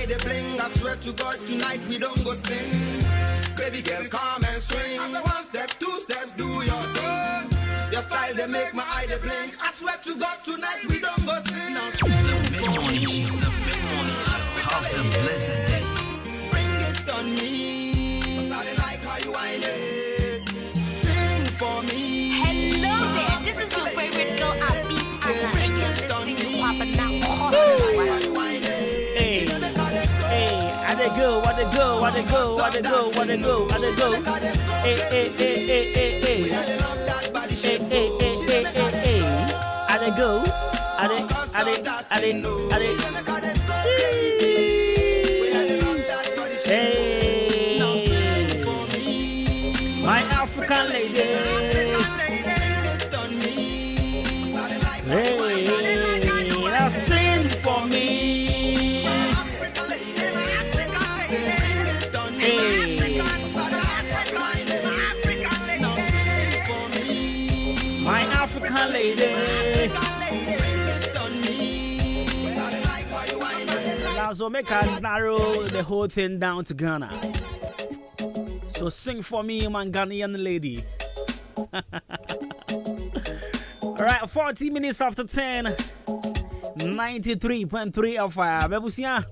eye they bling. I swear to God tonight we don't go sing. Baby girl, come and swing. One step, two steps, do your thing. Your style they make my eye they blink. I swear to God tonight we don't go sing. Now swing for me. Have a blessed day. Bring it on me. Cause I like how you whine it. Sing for me. Hello there, this is your favorite girl, Abby Anna, and you're listening to Papa Now. Hey, hey, I they go, what they go, what they go, what they go, what they go, what they go. Hey, hey, hey, hey, hey, hey. Hey, hey, hey, hey, hey, hey. I they go, I they. Hey, my African lady. Hey, now sing for me. Hey, my African lady. Now, so make I narrow the whole thing down to Ghana. So sing for me, my Ghanaian lady. Alright, 40 minutes after 10. 93.3 FM. Bebusia,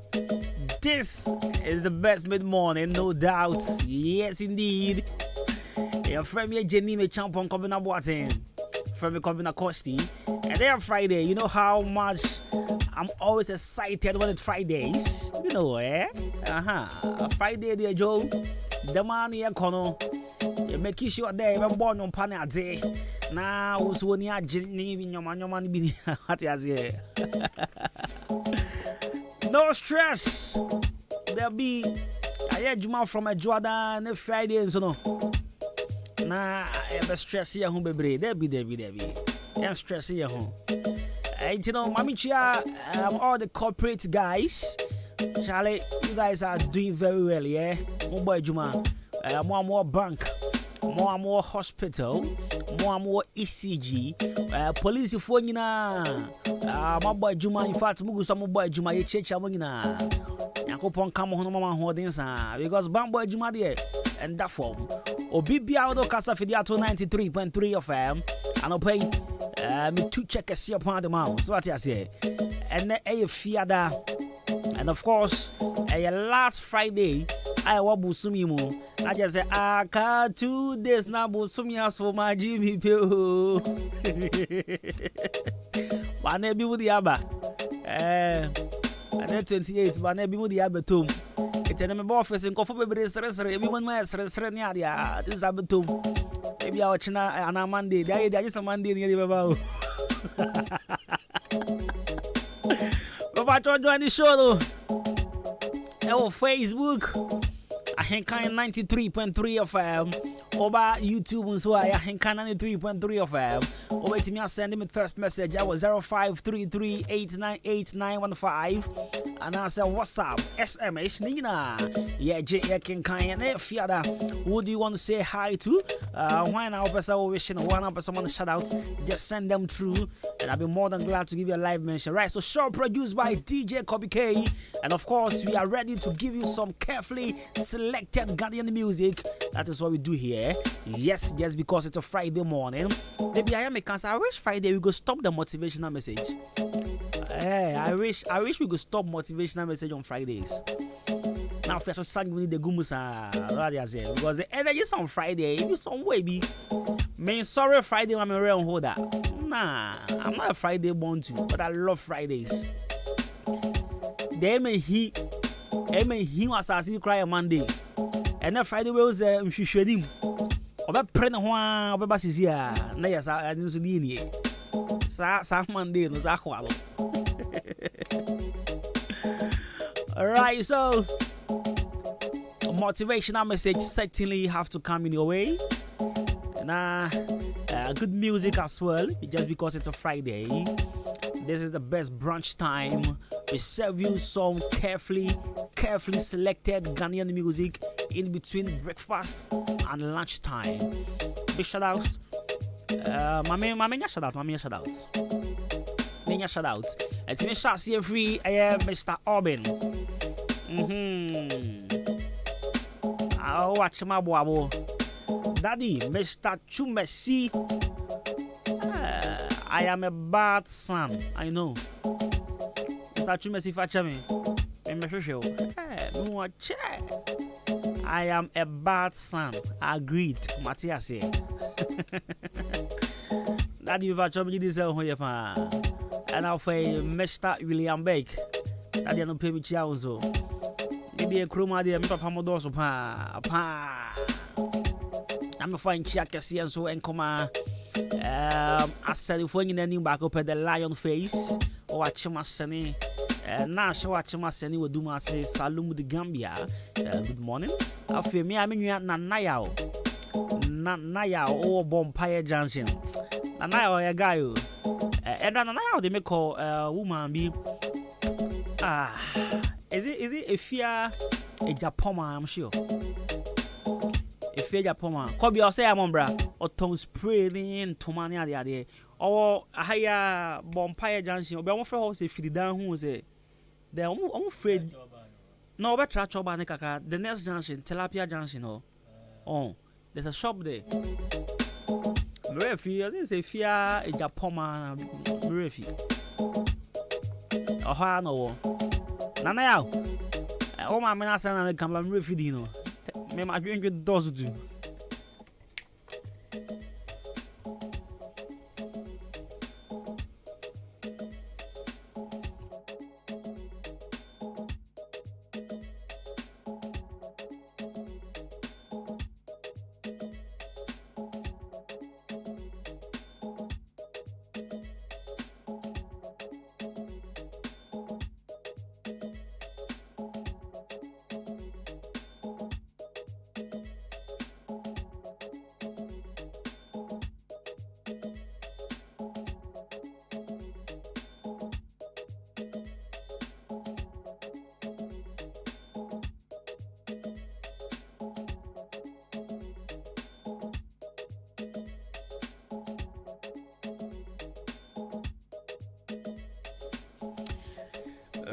this is the best mid-morning, no doubt. Yes, indeed. Your friend me Jenny me champion coming up watching. From me coming up Costi. And then Friday, you know how much I'm always excited when it's Fridays. You know, eh? Friday, dear Joe. The man here, Kono. You make sure that you're born on Panade. Now, who's when you're Jenny, your man be what is here? No stress. There'll be I hear Juma from a Jordan and Friday and so no. Nah, I be stress here home baby. There be. Can't stress here home. You know, Mami Chia, all the corporate guys, Charlie, you guys are doing very well, yeah. More Juma, more bank, more hospital, more ECG, police phone na, my boy Juma. In fact, mugu some boy Juma, you check na. Yakopon come on, mama holdings, because Bamboy Juma there, and that form. Obibi Auto Casa Fidiato 93.3 FM, and I'll pay. Me to check a see upon the mouse. What I say, and then a fiada, and of course, a last Friday, I was Busumimu. I just say, I can't 2 days now, Busumias for my Jimmy Pill. One be with the Abba, and then 28, one be with the Abba tomb. It's an office in Coffee everyone my Srenia, this Abba tomb. Maybe I'll watch on a Monday. There is a Monday near the Babao. But I told you the show though. Oh, Facebook. I think kind 93.3 FM. Over YouTube and so I think kind 93.3 FM. Over to me, I send me first message. I was 0533898915. And I said, what's up? SMS Nina. Yeah, J. Kind Fiada. Who do you want to say hi to? Why now, person wishing one up someone shout out? Just send them through, and I'll be more than glad to give you a live mention. Right, so show produced by DJ Kobe K, and of course, we are ready to give you some carefully selected Ghanaian music. That is what we do here. Yes, just because it's a Friday morning. Maybe I am a cancer. I wish Friday we could stop the motivational message. Hey, I wish we could stop motivational message on Fridays. Now, first of all, we need the gumusa, because the energy is on Friday. If you some way be, sorry Friday I'm a real holder. Nah, I'm not a Friday born to, but I love Fridays. They may he was as he cry on Monday, and then Friday was him. Oba prena hwa oba basisia na ya sa nso di ni sa Monday no sa kwalo. All right, so a motivational message certainly have to come in your way. And good music as well, just because it's a Friday. This is the best brunch time. We serve you some carefully selected Ghanaian music in between breakfast and lunch time. Big shout outs. Mamiya shout out. Minya shout out. It's me shout here free. I am Mr. Urban. I'll watch my boy. Daddy, Mr. Chumesi. I am a bad son. I know. Mr. Chumesi Fachami. I am a bad son. Agreed. Matthias here. Daddy, if I tell me this, and I'll say Mr. William Bake. Daddy, I don't pay me chiazo. Maybe a chroma, dear Papa Modoso. I'm a fine chiacassi and so and comma. I said, if when you back up at the lion face, or watch my sunny. Now, show watch my sunny will do my say, Salum the Gambia. Good morning. I feel me, I mean, you are Nanayao. Nanayao or Bompire Junction. Nanayao, a guy. And Nanayao, they may call a woman be. Is it a fear a Japoma, I'm sure. A fear Japoma. Could be or say, I'm bra, or tongue spraying to mania the idea. Or a higher Bompire Junction, but one for house if you down who say, they're afraid. No, but Tracho Banekaka, the next junction, Tilapia Junction. Oh, there's a shop there. Mrefi, as I say, fear a Japoma, Mrefi. Oh, I know. Nanao. Oh, my man, I said, I come from Refidino. May my drink with those do.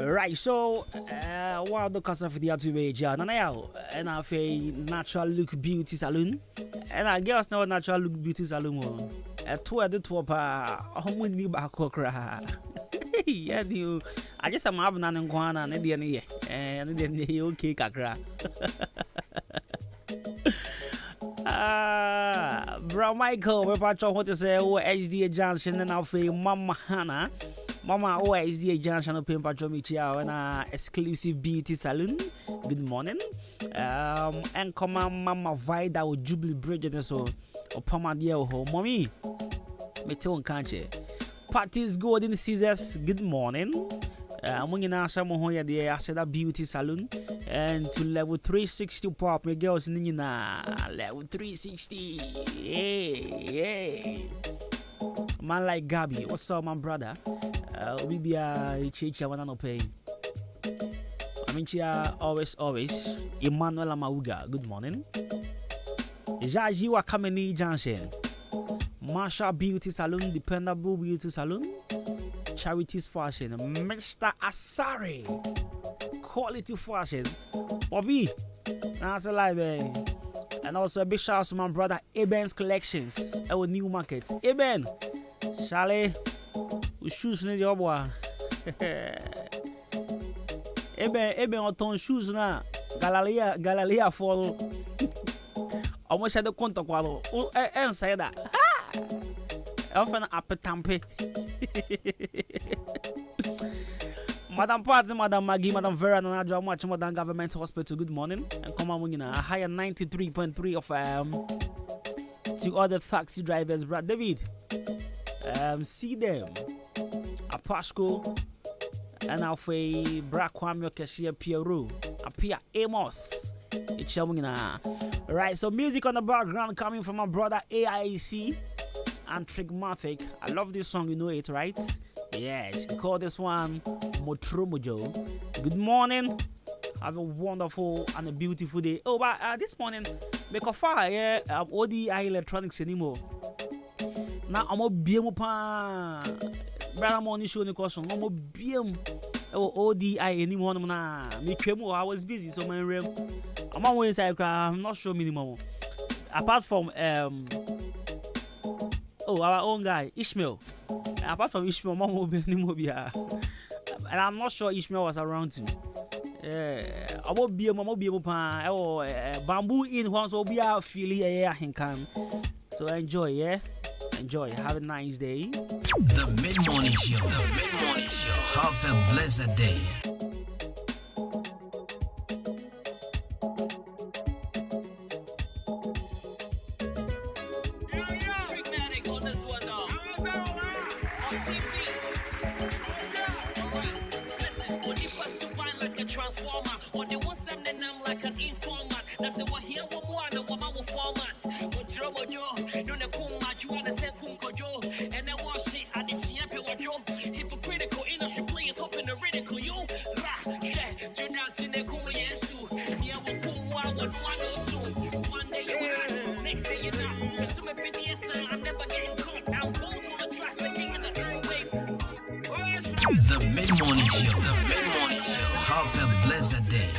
Right, so while the cost of the age, and I have a natural look beauty salon, and I guess no natural look beauty salon. A tour the top, how many back yeah, you. I just am having an inquiry and then okay, Kakra. Bro, Michael, we're about to say, HDA Junction and I'll say Mama Hannah. Mama OSDA Junction of Pimpa Jomichia and exclusive beauty salon. Good morning. And come on, Mama Vida or Jubilee Bridge and so or Pamadia ho. Mommy, me tell country. Parties Golden Scissors. Good morning. Among in Asha Mohoya, the Asada Beauty Salon and to level 360 pop. My girls in level 360. Hey. Man like Gabi, what's up, my brother? We be a chicha when I no pay. I mean, chia always. Emmanuel Amauga, good morning. Jajiwa Kameni Junction, Marsha Beauty Salon, Dependable Beauty Salon, Charities Fashion, Mr. Asari, Quality Fashion, Bobby, that's a live, and also a big shout out to my brother Eben's Collections, our new market. Eben, Charlie, we shoes in the boy. Eben on ton shoes na Galilea follow. Almost had the contact while and say that. Often appetampe. Madam Party, Madam Maggie, Madam Vera, and I draw much Madam Government Hospital. Good morning. And come on, a higher 93.3 of 2 other taxi drivers, Brad David. See them. Apasco. And I'll say Braquamio Cassia Pierrot. Apia Amos. It's showing right. So music on the background coming from my brother AIC and Trigmatic. I love this song, you know it, right? Yes, they call this one Motromojo. Good morning. Have a wonderful and a beautiful day. Oh, but this morning, make a fire. ODI electronics anymore. Now I'm a BM pa. Brother money show the caution. I'm a BM. ODI anyone na me twemu I was busy so my room. I'm on inside I'm not sure minimum. Apart from our own guy Ishmael. Apart from Ishmael, mom will be anymore. And I'm not sure Ishmael was around too. I won't be able to bamboo in once will be a feeling so enjoy, yeah. Enjoy. Have a nice day. The Mid-Morning Show. The Mid-Morning Show. Have a blessed day. Transformer, or they want something I'm like an informant. That's what here one of my format. What drum or yo, no ne kuma, you wanna say kunko yo, and I wash it at the champion or yo. Hypocritical industry players hoping to ridicule you. Ra, yeah, you dance in the kuma yesu. Yeah, we kuma, one soon. One day you are, next day you're not. Assuming 50 years, son, I'm never getting caught. I'm bold on the tracks, the king of the airwave. The Mid-Morning Show. The Mid-Morning Show. Have a blessed day.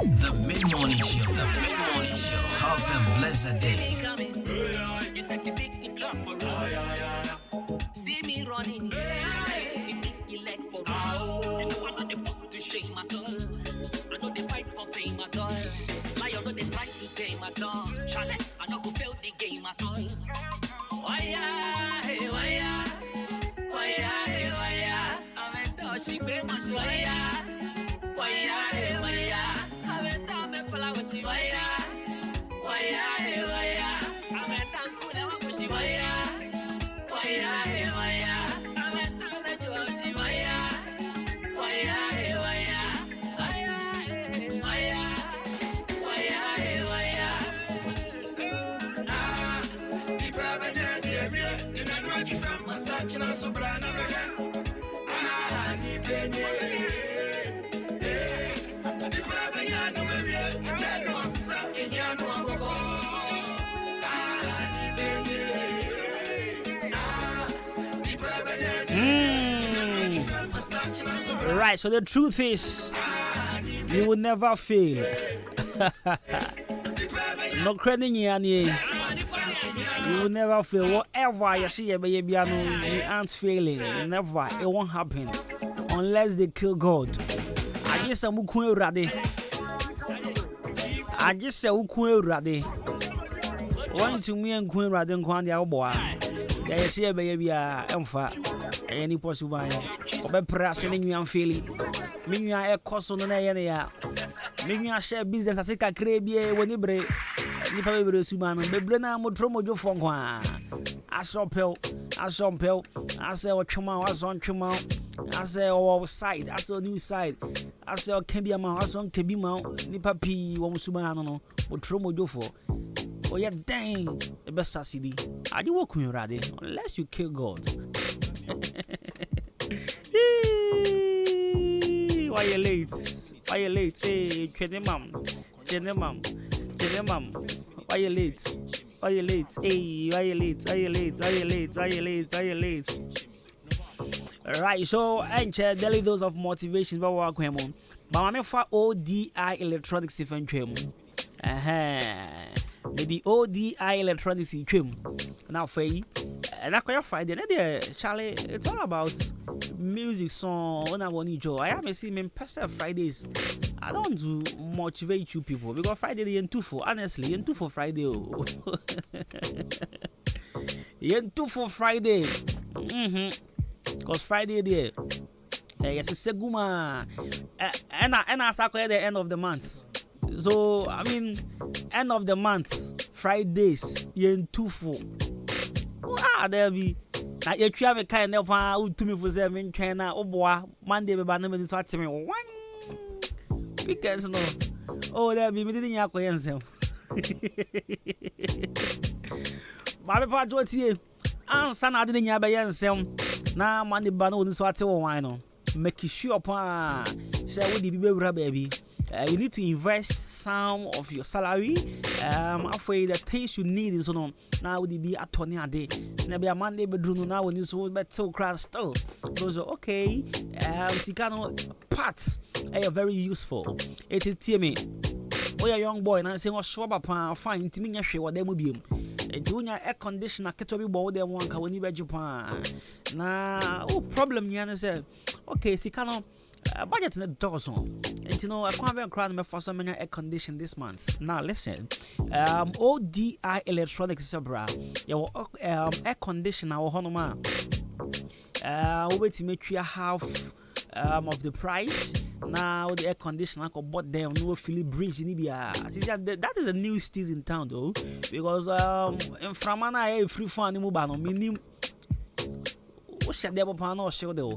The Mid-Morning Show. The Mid-Morning Show. Have a blessed day. You said you pick the drop for see me running. You pick your leg for you know I know they fuck to shame my girl. I know they fight for fame at all. I know they try to tame at all. Charlie, I know go fail the game at all. Why ya, hey, why ya? Why ya, hey, why ya? I'm a touchy famous why ya? Why ya, hey, why ya? I'm a time for I was why ya? Why ya, hey, why ya? I'm a time for I was why ya? Why ya, hey, why ya? I'm a time for I was why ya? Why ya, hey, why ya? Why ya, hey, why ya? Why ya, hey, why ya? Ah, the problem is the network is from my search and sobrana. Ah, the penny. Right, so the truth is, you will never fail. No credit, you will never fail. Whatever you see, you aren't failing. Never, it won't happen unless they kill God. I guess I'm going to I just say uku rade. Want to me and Queen rather than Quandia boy. They say baby emfa any possible by pressing you and feeling. Meaning I cost on the area. Meaning I share business as a crabby when you break. Nipa bebre suman bebre na modro mojo fonkwa asopel ase otwema aso ntwema ase o side ase new side ase o kebia ma aso kebi ma nipa pi wo suman no modro mojo fo oya dang e be sasidi ade wo kun rade unless you kill God. Why you late hey chenemam why you late hey why you late right so and daily dose of motivation but work him but me for ODI electronics if twem maybe ODI electronics twem now for and I Friday there Charlie it's all about music song when I want to joy I have a see me person Fridays I don't do motivate you people because Friday they too for honestly too for Friday too for Friday because Friday there yes it's a guma and I sack at the end of the month so I mean end of the month Fridays too for there be na you have a kind of to me for 7 China oboa Monday be na me so atime one because no oh there be me didn't yakoyensem ba be pa do tie ansa na de nya be yensem na Monday ba na oni so ate won no make sure pa say we di be wura baby. You need to invest some of your salary for the things you need in so no now would be a Tony a day maybe a Monday bedroom now when you so better crash still those are okay sikano parts are very useful it is me oh a young boy na say o show papa fine ntimi nya hwe wode mu biem enti wonya air conditioner keto bi bo wode mu anka woni beju pa na problem nya na say okay sikano budget in the dozen and you know I can't even crown me for some air condition this month. Now listen, ODI electronics sabra your air conditioner or honoma wait to make you half of the price. Now the air conditioner I bought them no Philip Bridge in Libya. That is a new steez in town though because in Framana free fun mubano minim shadebo pano show though.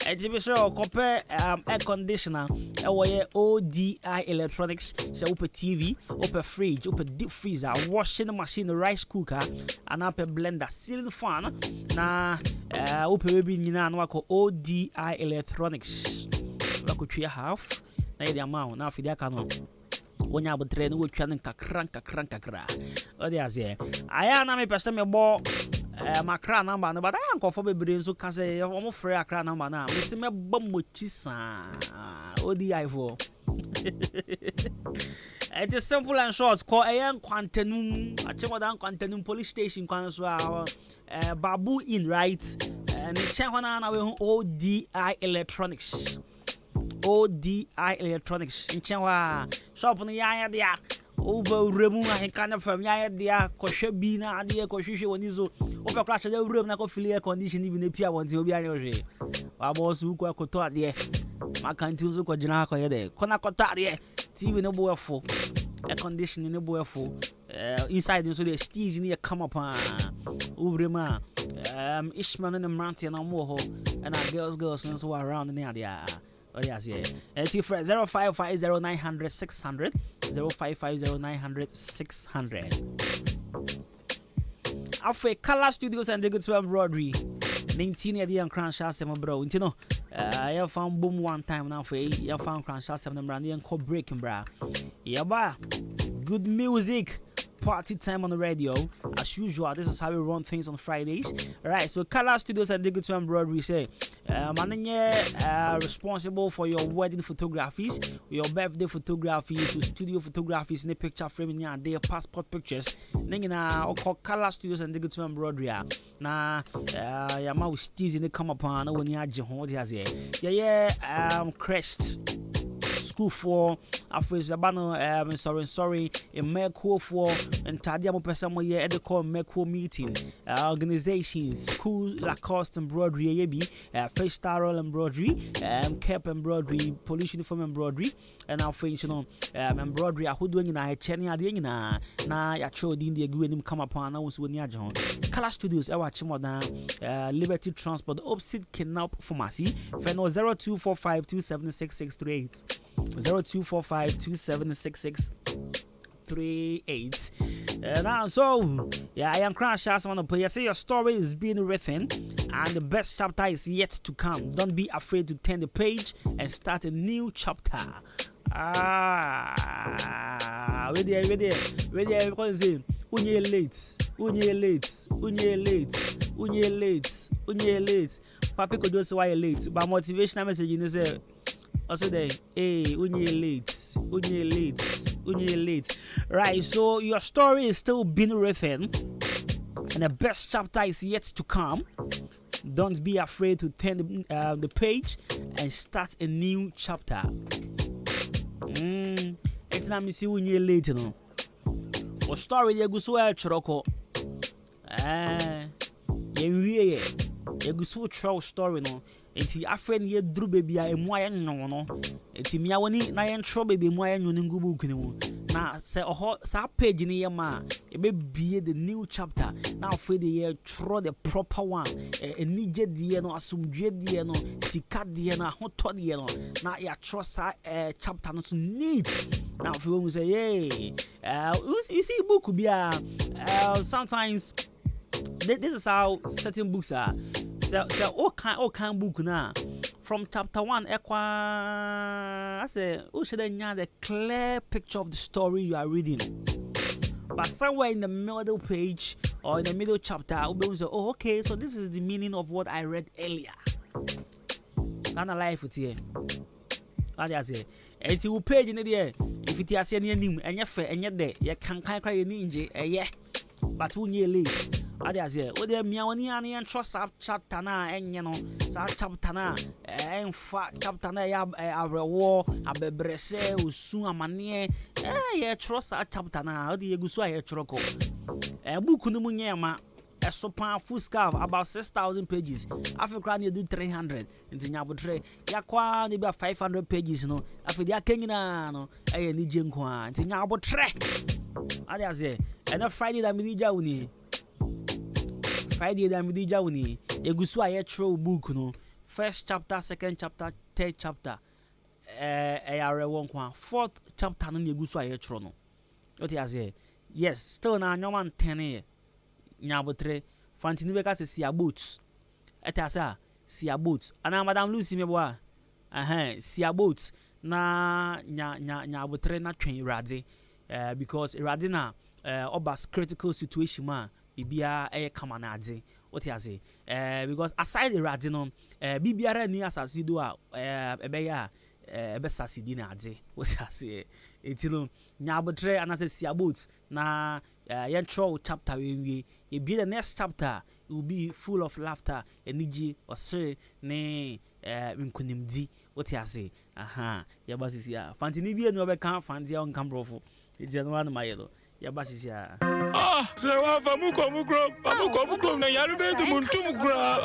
Exhibition compare air conditioner ODI electronics so open TV open fridge open deep freezer washing machine rice cooker and up a blender ceiling fan na open baby nyina no ko ODI electronics la ko twa half na the amount na fi dia kanu wonya abotre no wotwa nkakra o dey azie aya na me pese me bo my cra number no but I am for bebre so ka say omo free akra number na me se me bom mochi sa ODI for it is simple and short call ayan Kwantenum achemodan Kwantenum police station kwan so Babu in right and check na we ODI electronics in chewa shop no ya dia over remu I kind of from ya dia ko hwe na ade ko hwehwe woni so ope crash the room na ko feel air condition even e pia won ti obi anya hwe wa boss ku ko to ade makanti so ko gina ko ye de ko na ko to ade TV no bo efo air condition no bo efo inside so the steez ni come up over ma Ishman and the mountain no more and our girls so around the area. Oh yes, yeah. It's 0550900600 0550900600. After Color Studios and the good 12 Broadway 19 years and Cranshaw 7 bro. You know, I found boom one time now for you found Cranshaw 7 brand and co breaking bra. Yeah, ba. Good music. Party time on the radio as usual. This is how we run things on Fridays. Alright, so Color Studios and Digital and Broadway say responsible for your wedding photographies, your birthday photographies, your studio photographies, and picture framing and their passport pictures. Ningina call Color Studios and Digital and Broadway. Na ya ma steez in the come upon when you are Crest school for after sorry a Merco for and Tadia Pesamo ye at the call Merco meeting organizations school Lacoste embroidery face starrel embroidery cap embroidery police uniform embroidery and our face embroidery who doing in a chenia na ya show din the agreement come upon now so near John Color Studios watch more than Liberty Transport opposite Kenop Pharmacy Feno 0245276638 0245276638 now so yeah I am Crash someone up here say your story is being written and the best chapter is yet to come. Don't be afraid to turn the page and start a new chapter. Wait there because say unye late Papi could just why late but motivational message in say also there unye late right. So your story is still being written and the best chapter is yet to come. Don't be afraid to turn the page and start a new chapter. It's not me see when you're late, no. Or story you go so choroko. You go so true story, no. Enti afren ye dru baby a emu aye no. Enti mia woni na ye ntro baby mu aye nyoni ngubu kunu. Na se oho sa page ni ye ma e be bie the new chapter. Now for the year throw the proper one. Enije die no asumdwe die no sika die no ahoto die no. Na ya trust chapter no so neat. Now for we say hey you see book bia sometimes this is how certain books are. So all kind book now from chapter 1 I say you should have the clear picture of the story you are reading. But somewhere in the middle page or in the middle chapter, you'll say, oh, okay, so this is the meaning of what I read earlier. Kind of life with you. What I say? It's a page in the if it is any name and you're fair and you're there, you can't cry your ninja, yeah. But when you're late, what I say? Oh, there, Miawani and trust up chapter na and you know, chapter na and fat chapter na ya a war, a bebrese, usu a manie, yeah, trust a chapter na, how do you go so a troco? A book no munyama, a sopan full scarf, about 6,000 pages. African you do 300 into Yabutre, Yakwa, maybe 500 pages, no. After the Akengina, no, I need Jinkwa, into Yabutre. I say, and a Friday that me Jawni. Friday that me Jawni, a Guswa true book, no. First chapter, second chapter, third chapter, fourth chapter, no Guswa trono. What I say? Yes, still na no man 10 Nyabotre, Fantinibeka se see a boots. Etasa, see a boots. And Madame Lucy me boy. See a boots. Na Nyabotre na train Radi. Because Radina obas critical situation man bibia kamanade. What I say? Because aside the Radino, bibiara ni asasido ebeya ebesasidi na ade. What I say? Etilo Nyabotre anase see a boots na yentro chapter we be the next chapter it will be full of laughter energy or say ne nkunimdi what I say yabasi sia fantini bi enu obeka fantia on cambrofo it's the one my yellow yabasi sia so wa famukro na yaru be du muntum kura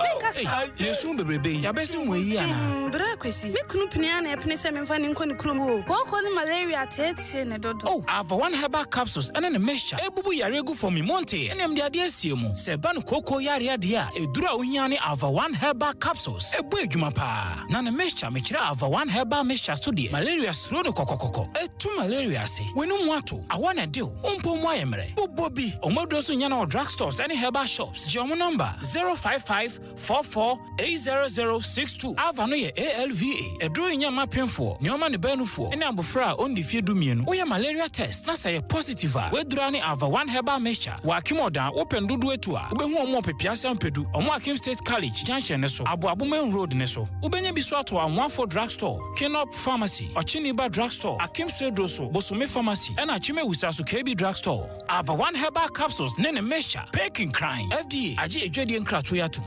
yesu bebrebe yabesi mwe ana bra kwesi me kunu pnia na epne se memfa ni nkoni krom o ko ni malaria tete ne dodo oh ava one herbal capsules and a mixture ebubu yare gu for me monte enem de ade asiemu se ban koko yare ade a edura ohia ne ava one herbal capsules ebu adwuma pa na mixture me kira ava one herbal mixture so de malaria suro no kokokoko etu malaria se wenu mu ato awana de umpo mu ayemre bobobi omodoso nya na drugstores and herbal shops jomo number 05544800062 ava no ye ALVA eduru nya mapemfo nyoma ne banufo ene abofra ondi fie dumien wo ye malaria test na say positive a wedura ne ava one herbal mixture wa akimodan open dudu etu a obehu omo pepiase ampedu omo Akim State College junction ne so aboabomen road ne so ubenya biso ato Amwafo drugstore Kenop Pharmacy Ochiniba drugstore Akim State so Bosome Pharmacy and Achime Wisasu KB drugstore ava one herbal capsules ne mixture Peking Crime FDA aje ejwedi nkratoya tu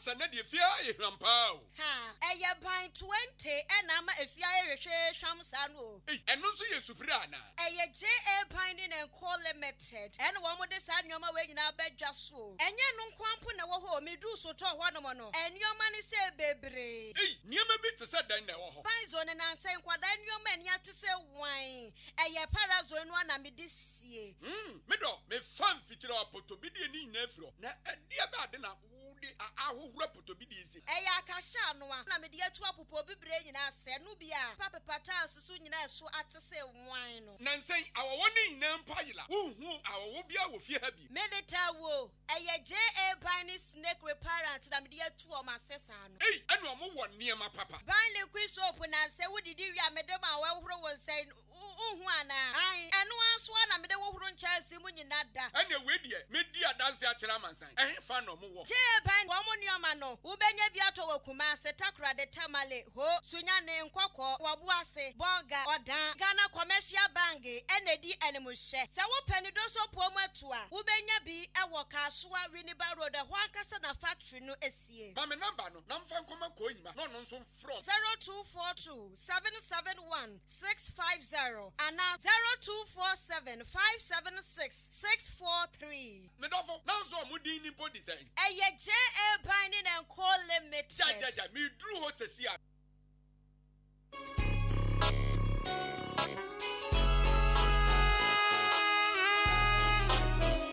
ansana de fia ehrampa. Ha, eye ban 20 enama efia ehwehwe hwamsa no. Eno so ye supira na. Eye JA Binding and Co Limited. And one more this annual way in our bed just so. And you no kwampo na wo ho me do so to ho no no. And your money say bebre. Niema bi te said dan na wo ho. Panzo na nansa nkwada your man ya te say wine. Eye parazo no na me disie. Me do me fan fitira apotobidi ni nyina afro. Na dia ba de na wo de ahohura potobidi isi. Eye akasha no na me de atu apopo bebre nyina se no bia. Papa pata susu nyina so ate say wine no. Nansen awowo ni nyina mpayila. Wo hu awowo bia wo fie ha bi. Medita wo. Eye JA Binding Snake Reparent na me de atu o masesa no. Enu omo wo niema papa. Ban liquid soap na se wo didi wi amedema wa horo wo say uhu ana. Ai enu anso na me de wo horo nchase mu nyina da. Ene we die me di adanse akira mansan. Fa no mo wo. JA Binding wo mo nioma no. Wo benya bi ato wo kuma se takra de tamale ho sunya ne nkokọ wabu ase bonga odan Ghana Commercial Bank enedi enemuhye. Se wo panido so po mu atua. Wo benya bi e wo Kasua Winneba Road ho ankasa na factory no esie. Ma me number no na mfa nkoma ko nyima no no nso from 0242 771 650 and 0247 576 643. Me dofo na nso omudin ni body say. Eye JA Binding and Co Limited. Ja me dru ho sesia.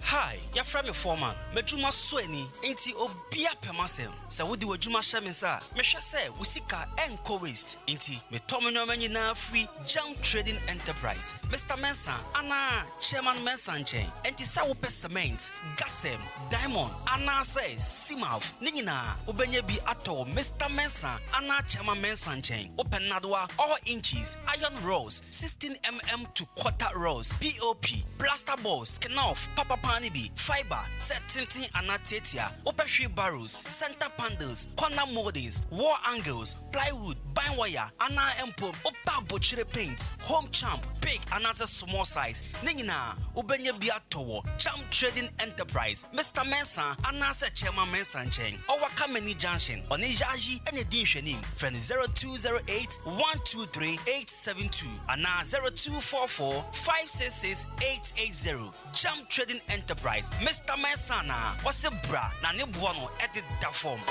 Hi, your friend me foreman. Mejuma sweni inti obia pemasem. Sa wudi wajuma shemensa. Mesha se wusika enko waste. Inti me tomenyo menyi na free Jam Trading Enterprise. Mr. Mensa ana chairman Mensa nchen. Inti sa wupe cement, gasem, diamond ana se simaf. Ningina ubenye bi ato Mr. Mensa ana chairman Mensa nchen. Open nadwa all inches, iron rods, 16mm to quarter rods, POP, plaster balls, kenoff, papa pan fiber, set tinting anatetia, open barrels, center panels, corner moldings, wall angles, plywood, bind wire, ana empo, opa butchery paint, home champ, big and as a small size. Ningina, ubenye biatowo, Jam Trading Enterprise, Mr. Mensa, anasa chairman Mensa Cheng, or Wakameni Junction, on Ejaji and Editioning, friend 0208 123 872, and 0244 566 880, Jam Trading Enterprise, Mr. Mensana, what's a bra, Nani Buono, edit that form.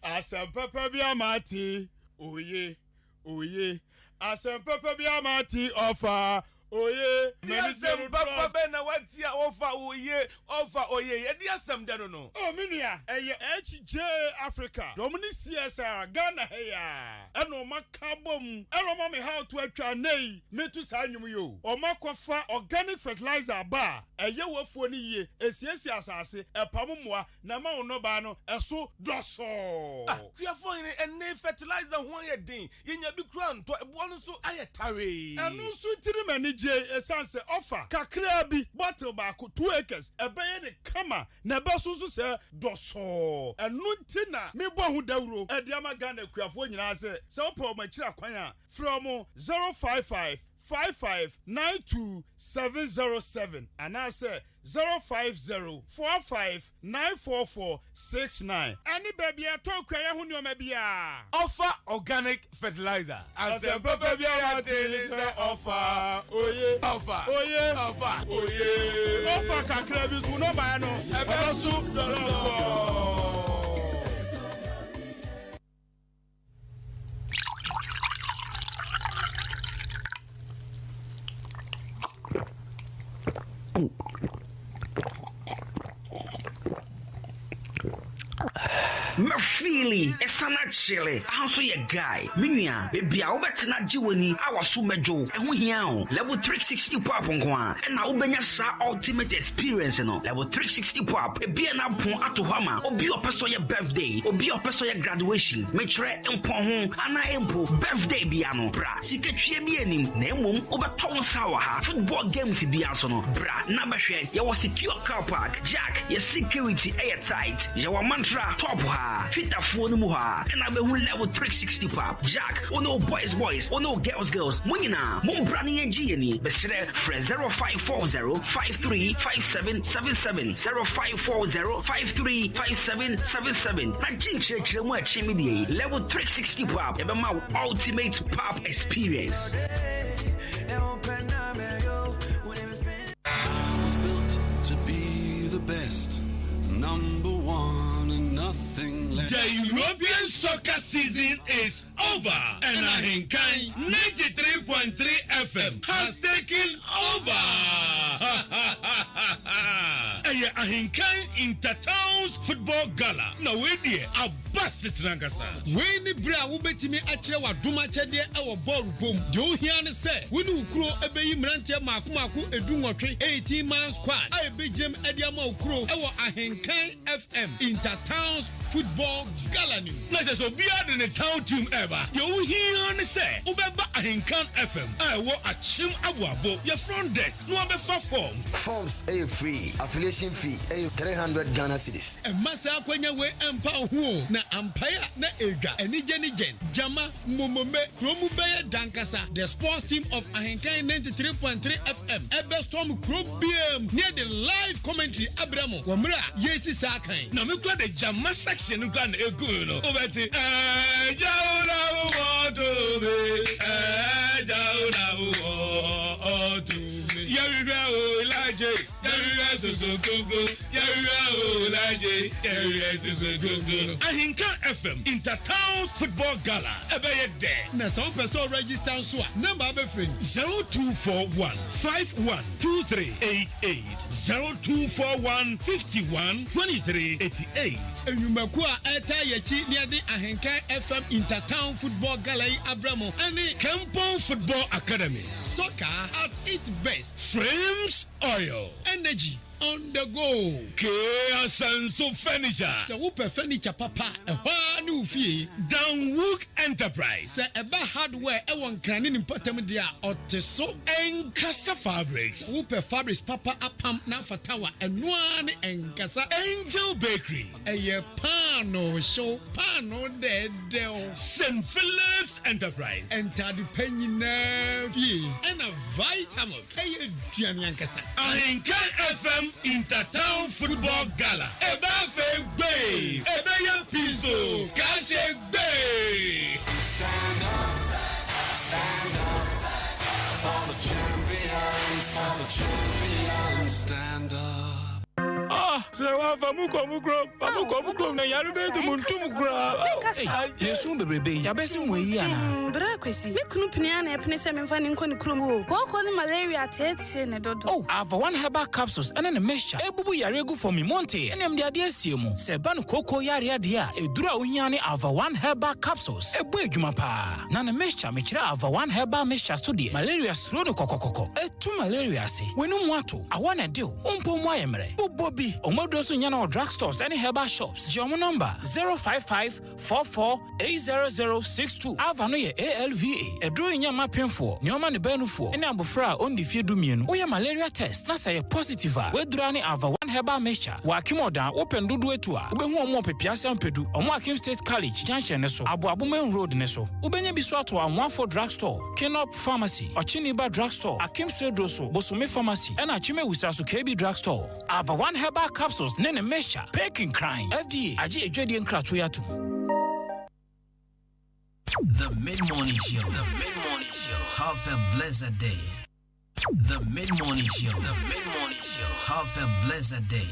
Asem Papa Biamati, oye, Asem Papa Biamati offer. Oye, Asem Papa Bena watia offer oye, yedi asem dano no. Oh, minia, HJ Africa, Domini CSR, Ghana heya. Eno makabom, eno mami how to atwa nei, metu sa anyum yo. O makwafa organic fertilizer ba, eye wafo ni ye, esiesi asase, epamumwa, na ma onoba no, eso doso. Kuyafo ene fertilizer ho ye din, yenya bi kura nto ebo no so ayetare. Enu so tiri mani essence offer kakra bi bottle ba ko 2 acres ebeye ne kama na be susu se doso enu ntina me bo hu dawro ediama Ghana kuafo nyina se opo ma kira kwan a from 055 5592707 and I say 05045944669. Any baby I talk where you know maybe offer organic fertilizer. As a baby I offer. Oh yeah. Offer. Oh yeah. Offer. Oh yeah. Offer kakrabis no buy no. Mafili, esana chile. Ahanso ye guy. Minya, baby a obetena jiwoni awaso mejo. Eho hia o. Level 360 pop nko a. Na obenya sa ultimate experience no. Level 360 pop. Ebi na pon ato hama. Obi opeso ye birthday. Obi opeso ye graduation. Metre empon ho. Ana empo birthday bia no. Bra, sikatwie bi anim. Na emom obeton sa wa ha. Football games bia so no. Bra, na behwe ye was secure car park. Jack, ye security airtight. Ye wa mantra top ha. ha. Fita phone mu ha. And I be level 360 pop. Jack, oh no boys, oh no girls. Munina, Mumbrani and Gianni. Bestre, 0540 535777 0540 535777. Na Jinche Chemo Chimidi, level 360 pop. Ever my ultimate pop experience. I was built to be the best, number one and nothing less. The European soccer season is over, and Ahinkai 93.3 FM has taken over. Ahinkai Intertowns Football Gala. Now we there a busted Nangasa. When the bra will bet me actually what do much idea our ball boom. Do hear and say when you crow a bay Mrantia Makumaku a Dumotri 18 man squad. I be Jim Ediamo Crow our Ahinkai FM Intertowns Football Gala. Let us be in the town team ever. You hear and say Ubeba Ahinkan FM. I want a chim awabo. Your front desk no be for form. Forms a free affiliation fee a 300 Ghana cedis. And Massa Kwenya we empower who na Empire na Ega and Nigen Jama Mumome Kromube Dankasa, the sports team of Ahinkan 93.3 FM. Ebe Storm Crow BM near the live commentary Abramo. Wamra Yesi Sakai. Now me the Jama section of Grand Eguno. Obeti Jauna Ahinkan FM Intertowns Football Gala. Ebeye there. Na some person register so number be friend 0241 512388 0241 512388. Enyumakua eta yechi near the Ahinkan FM Intertown Football Gala Abramo and the Kampong Football Academy. Soccer at its best. Frames Oil. Energy on the go. Sanso Furniture. So whoop furniture papa. A new fee. Downwood Enterprise. Say a hardware. A one cranin important dia or teso and Casa Fabrics. Whoop fabrics papa a pump now for tower and one and Casa Angel Bakery. A pano show pano dead. St. Philip's Enterprise. Enter the penny fee. And a vitamin. A Giancasa. Ahinkan FM Intertown Football Gala. Ebafe Bay. Ebayan Piso. Cache Bay. Stand up for the champions, stand up. So Famuko na Yarube to Muntumgra. Yes, soon be Yabesim Wiana. Brakwesi, me kunu piana penisa me fani nkoni krumo. Wo ko ni malaria tete ne dodo. Oh, I've one herbal capsules and a measure. Ebubu yaregu for me monte. And the idea siemu. Seban koko yari adia. Edura unyani Ava one herbal capsules. Ebu ejumapa. Nana measure me chira Ava one herbal measure study. Malaria slodo kokokoko. Etu malaria se. Wenu mwatu. Awana deal. Umpo mwayemre. Bobi. Omodosu nyana or drugstores and herbal shops. Jomo number 05544800062. Avano ye ALVA. Edro nyama penfo. Nyoma ne benufo. Ene abofra ondi fie dumien. Oya malaria test. Na say positive. We durani Ava one herbal measure. Wa akimoda open dudu etua. Ubehu omo pepiase ampedu. Omo Akim State College junction neso. Abu main road neso. Ubenye biso ato a 14 drugstore. Kenop Pharmacy. Ochiniba drugstore. Akim Sedroso. Bosome Pharmacy. Ena Chime Wisasu KB drugstore. Ava one herbal capsules nene measure. Peking crime. FDA. Aji ejodi enkratoyatu. The Mid-Morning Show. The Mid-Morning Show. Have a blessed day. The Mid-Morning Show. The Mid-Morning Show. Have a blessed day.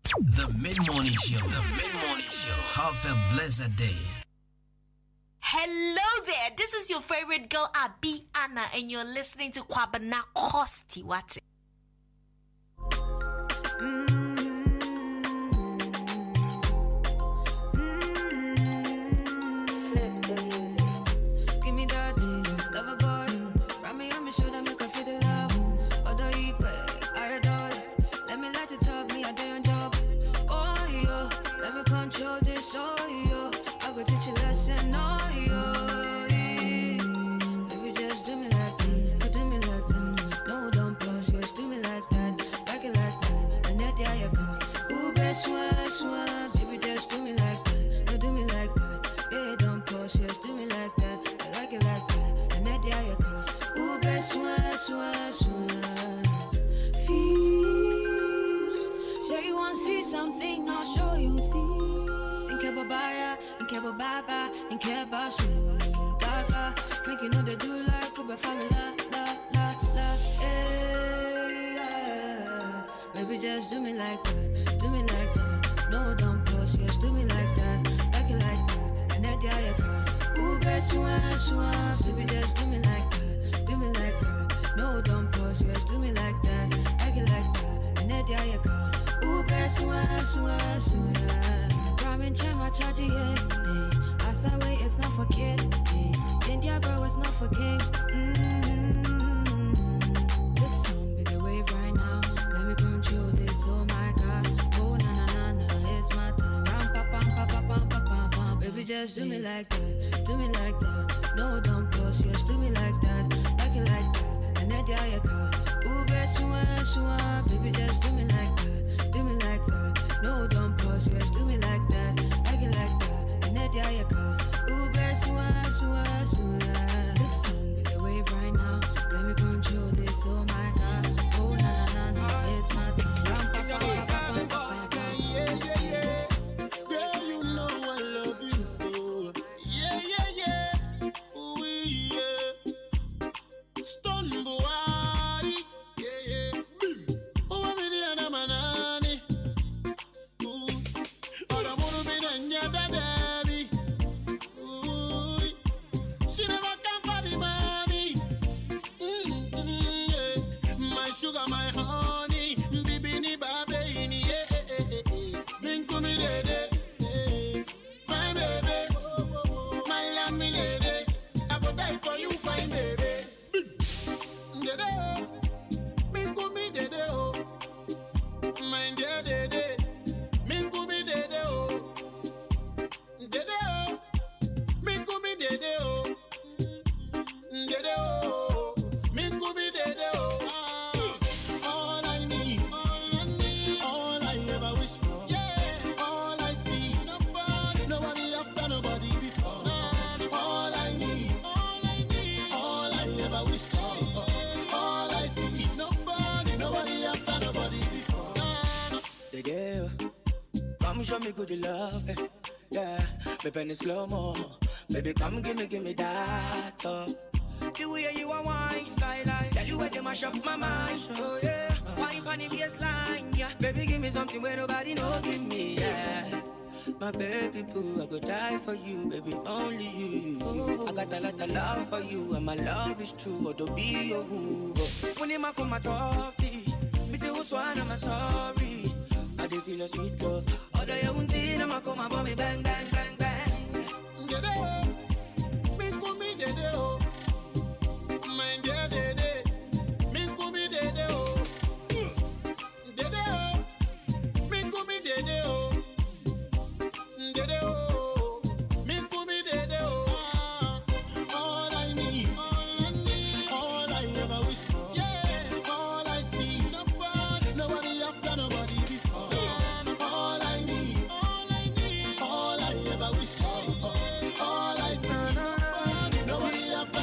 The Mid-Morning Show. The Mid-Morning Show. Have a blessed day. Hello there. This is your favorite girl, Abi Anna, and you're listening to Kwabena Kosti. What's it? Maybe just do me like that, do me like that. No, don't pause, yes, baba and care about you. Gaga, make you know they do like Uber family. La, hey, yeah. Baby, just do me like that, do me like that. No, don't pause, just do me like that, like it like that. And that yeah, ooh, bet you want, baby, just do me like that, do me like that. No, don't pause, just do me like that, like it like that. And that yeah, ooh, bet you want, Ramen chama charge yeah. As I wait, it's not for kids. India bro, it's not for kings. This song be the wave right now. Let me control this. Oh my God. Oh na, it's my time. Ram pa. Baby, just do me like that. Do me like that. No, don't pause. Just do me like that. Like it like that. And that yeah, ooh, bet shua. Baby, just do me like that. Do me like that. No, don't pause. Just do me like that. Like it like that. And that yeah, ooh, bet shua. This song be the wave right now. Let me control this. Oh my God. Oh na, it's my time. Ram pa. Yeah. Girl, you know I love you so. Yeah. Ooh, yeah. Stun boy. Yeah. Oh, I'm in the manani. Ooh. All I wanna be the nyada daddy. Ooh. She never come for the money. Yeah. My sugar, my honey. Bibini baby, yeah. Binku mi dede. Fine baby. My love me lady. I go die for you, fine baby. Dede oh. Binku mi dede oh. My dear dede. Binku mi dede oh. Dede oh. Binku mi dede oh. Dede oh. Binku mi dede oh. All I need, all I ever wish for. Yeah, all I see, nobody after nobody before. All I need, all I ever wish for. All I see, nobody after nobody before. Yeah, come show me good love, yeah. Baby, in slow mo, baby, come give me that. The way you are wine, like, tell you where they mash up my mind. Oh yeah, wine on the baseline, yeah. Baby, give me something where nobody know give me, yeah. My baby boo, I go die for you, baby, only you. I got a lot of love for you, and my love is true. Oh, don't be your woo. When you come my trophy, me tell you one, I'm sorry. I dey feel a sweet love. Other you won't see, I'm come and me bang. Dede oh, Binku mi dede oh. My dear dede. Binku mi dede oh. Dede oh, Binku mi dede oh. Dede oh, Binku mi dede oh. All I need, all I ever wish for. Yeah, all I see, nobody after nobody before. All I need, all I ever wish for. All I see, nobody after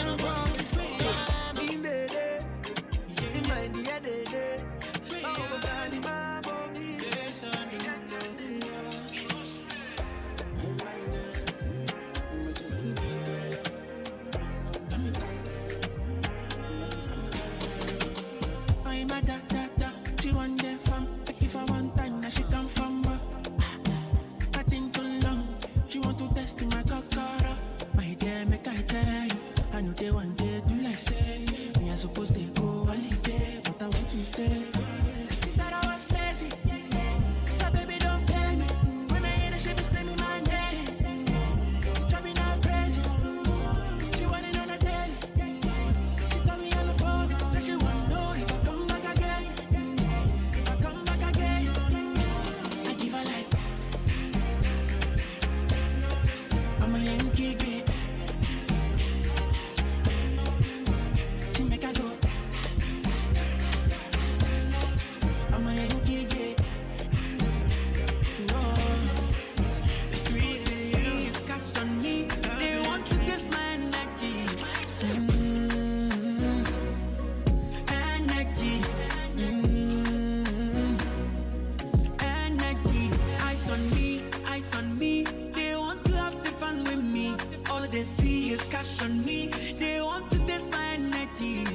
they see is cash on me. They want to test my energy.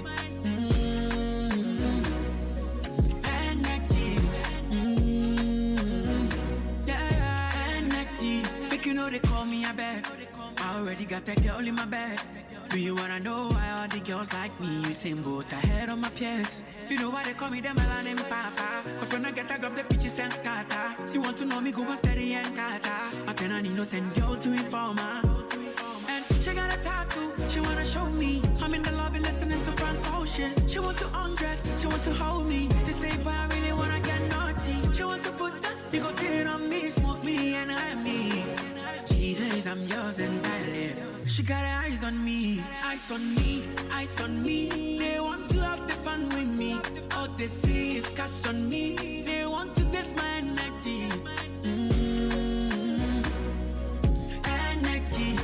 Energy. Yeah, energy. Make you know they call me a bad. I already got that girl in my bag. Do you wanna know why all the girls like me? You sing both ahead of my peers. You know why they call me them Milan and Papa? Cause when I get a grab the bitches and scatter. You want to know me, go and steady and kata. I tell an innocent girl to informer. And she got a tattoo, she wanna show me. I'm in the lobby listening to Frank Ocean. She want to undress, she want to hold me. She say, but I really wanna get naughty. She want to put that, you go tear on me, smoke me and hide me. She says I'm yours entirely. She got her eyes on me, eyes on me, eyes on me. They want to have the fun with me. All they see is cash on me. They want to test my energy. Energy.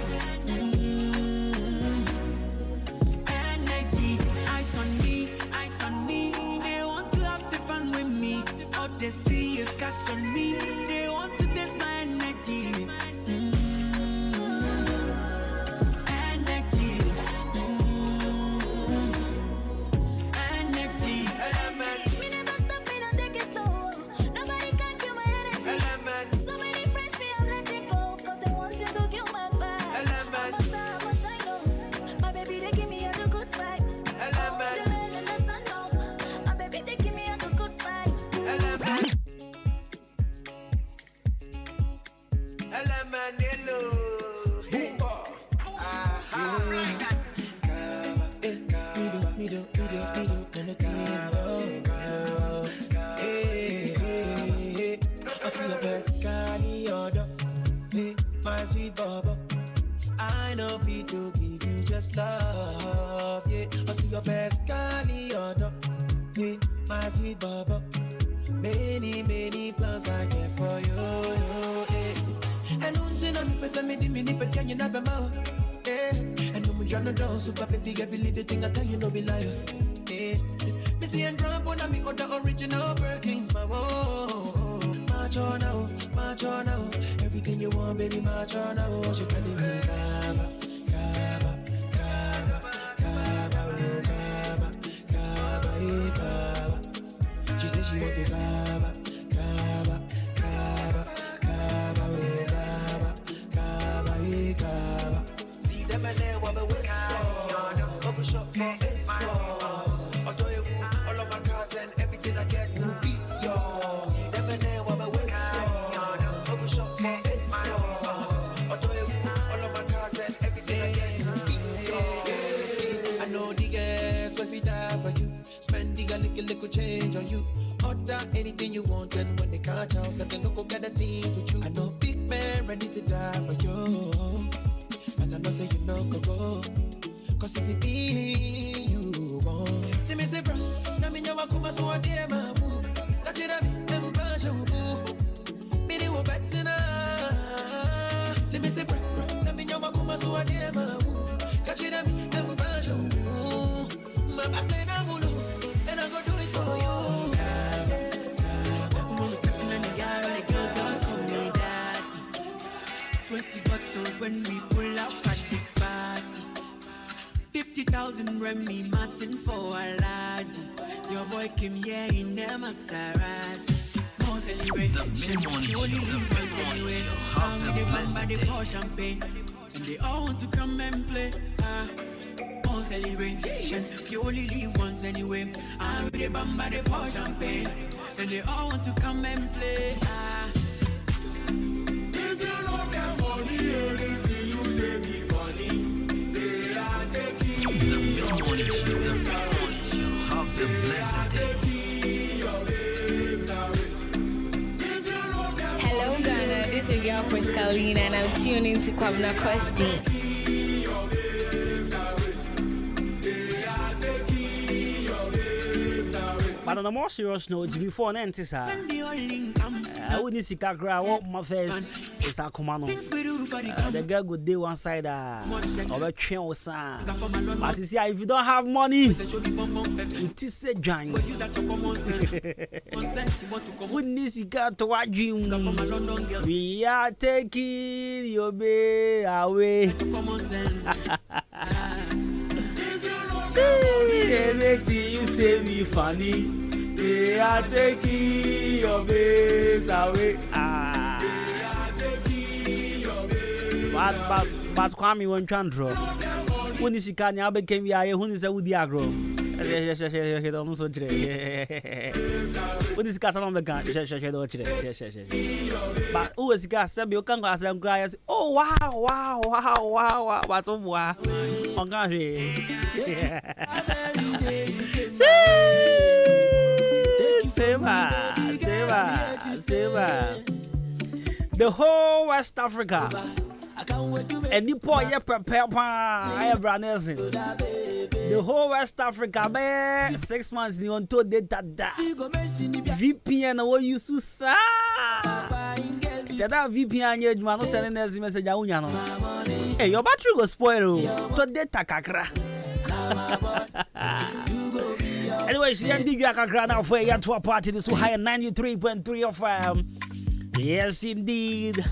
Energy. Eyes on me, eyes on me. They want to have the fun with me. All they see is cash on me. They want to test my energy. My sweet Baba, I know fit to give you just love, yeah. I see your best Kani order, yeah. My sweet Baba, many, many plans I get for you, yeah. And until I'm person me di mini but can you not be mouth, yeah. And no me journal down, super baby, get believe the thing I tell you no be liar, yeah. Me see and drop on me on the original Birkins, my whoa. March on now, march on now. Everything you want, baby, march on now. She telling me, Kaba, Kaba, Kaba, Kaba, oh, Kaba, Kaba, eh, Kaba. She said she wants a Kaba, Kaba, Kaba, Kaba, oh, Kaba, Kaba, eh, Kaba. See them and they want me with some. Bubble shop for it, so. I'll tell you, all of my cars and everything I get will be yours. See them and they want me with some. Bubble shop for it, so. I'll tell you, all of my cars and everything I get will be yours. See, I know the gas will be there for you. Spending a little change on you. Order anything you want, and when they catch out, so they look go get a team to choose. I know big man ready to die for you, but I know say you know go. Cause it be me you want. Tell me say bro, na me nyawa kuma so ade ma bu. Kachira mi empa shubu. Me ni wo betina. Tell me say bro, na me nyawa kuma so ade ma bu. Kachira mi empa shubu. My back play na mulu, and I go do it for you. Stepping on the yard, the girl just call me daddy. 20 bottles when we pull up at this party. 50,000 Remy Martin for a laddie. Your boy came here in the Maserati. More celebration. The mid-morning show. I'm with the band by the pour champagne. And they all want to come and play. More celebration. You only live once anyway. I'm with the band by the pour champagne. And they all want to come and play. If you don't get money, anything you say be funny. They are taking The mid-morning show. The mid-morning show. Have a blessed day. Hello Ghana, this is your girl Priscalina and I'm tuning to Kwabena Kosti. But on a more serious note, before Nantisa, I wouldn't see Kakra. What my face is a command. The girl would do one side of a chain or son. But you see, if you don't have money, it is a giant. Wouldn't see got to watch you? We are taking your baby away. Anything you say me funny. They are taking your base away. But Kwame won't draw. When is he can now became ya? Who is a woody agro? Don't so dread. When is Cassan on the gun? But who is gas? You can go as them guys. Oh, wow. What's up? Wow. On Gary. Save. The whole West Africa. And the poor prepare I have Branesen. The whole West Africa, 6 months the on to data VPN what you to say. That VPN you man sending us message a. Hey, your battery go spoil to data kakra. Anyway, she didn't dig kakra now for you to a party this high 93.3 of yes indeed.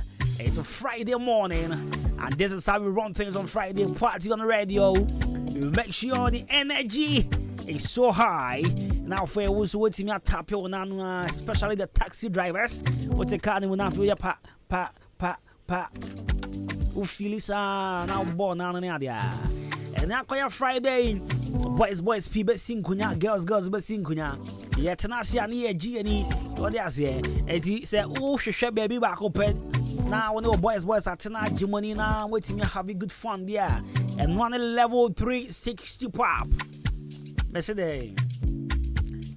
It's a Friday morning, and this is how we run things on Friday party on the radio. We make sure the energy is so high. Now, for those who waiting at tap your especially the taxi drivers, what the car will not feel your pa. Who feel is now born on the area. And now, Friday, boys, people sing kunya, girls, but sing kunya. Yet, Tanasi and G, what they say, and he said, oh, she should be back open. Now, when boys are tonight, Jimony now, waiting me having good fun there. And one level 360 pop. Yesterday,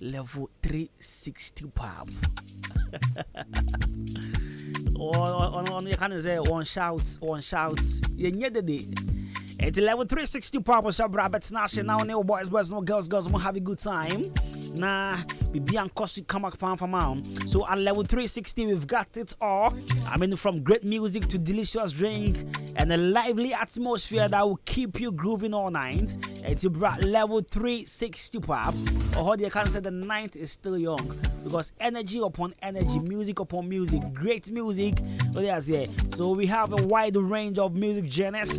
level 360 pop. On you can say one shouts. You need the day. It's level 360 pop. So, Rabbits National, no boys, no girls, will have a good time. Nah, be and Kosi come back from mom. So at level 360, we've got it all. I mean, from great music to delicious drink and a lively atmosphere that will keep you grooving all night. It's brought level 360 pop. Or how you can say the night is still young because energy upon energy, music upon music, great music. So we have a wide range of music genres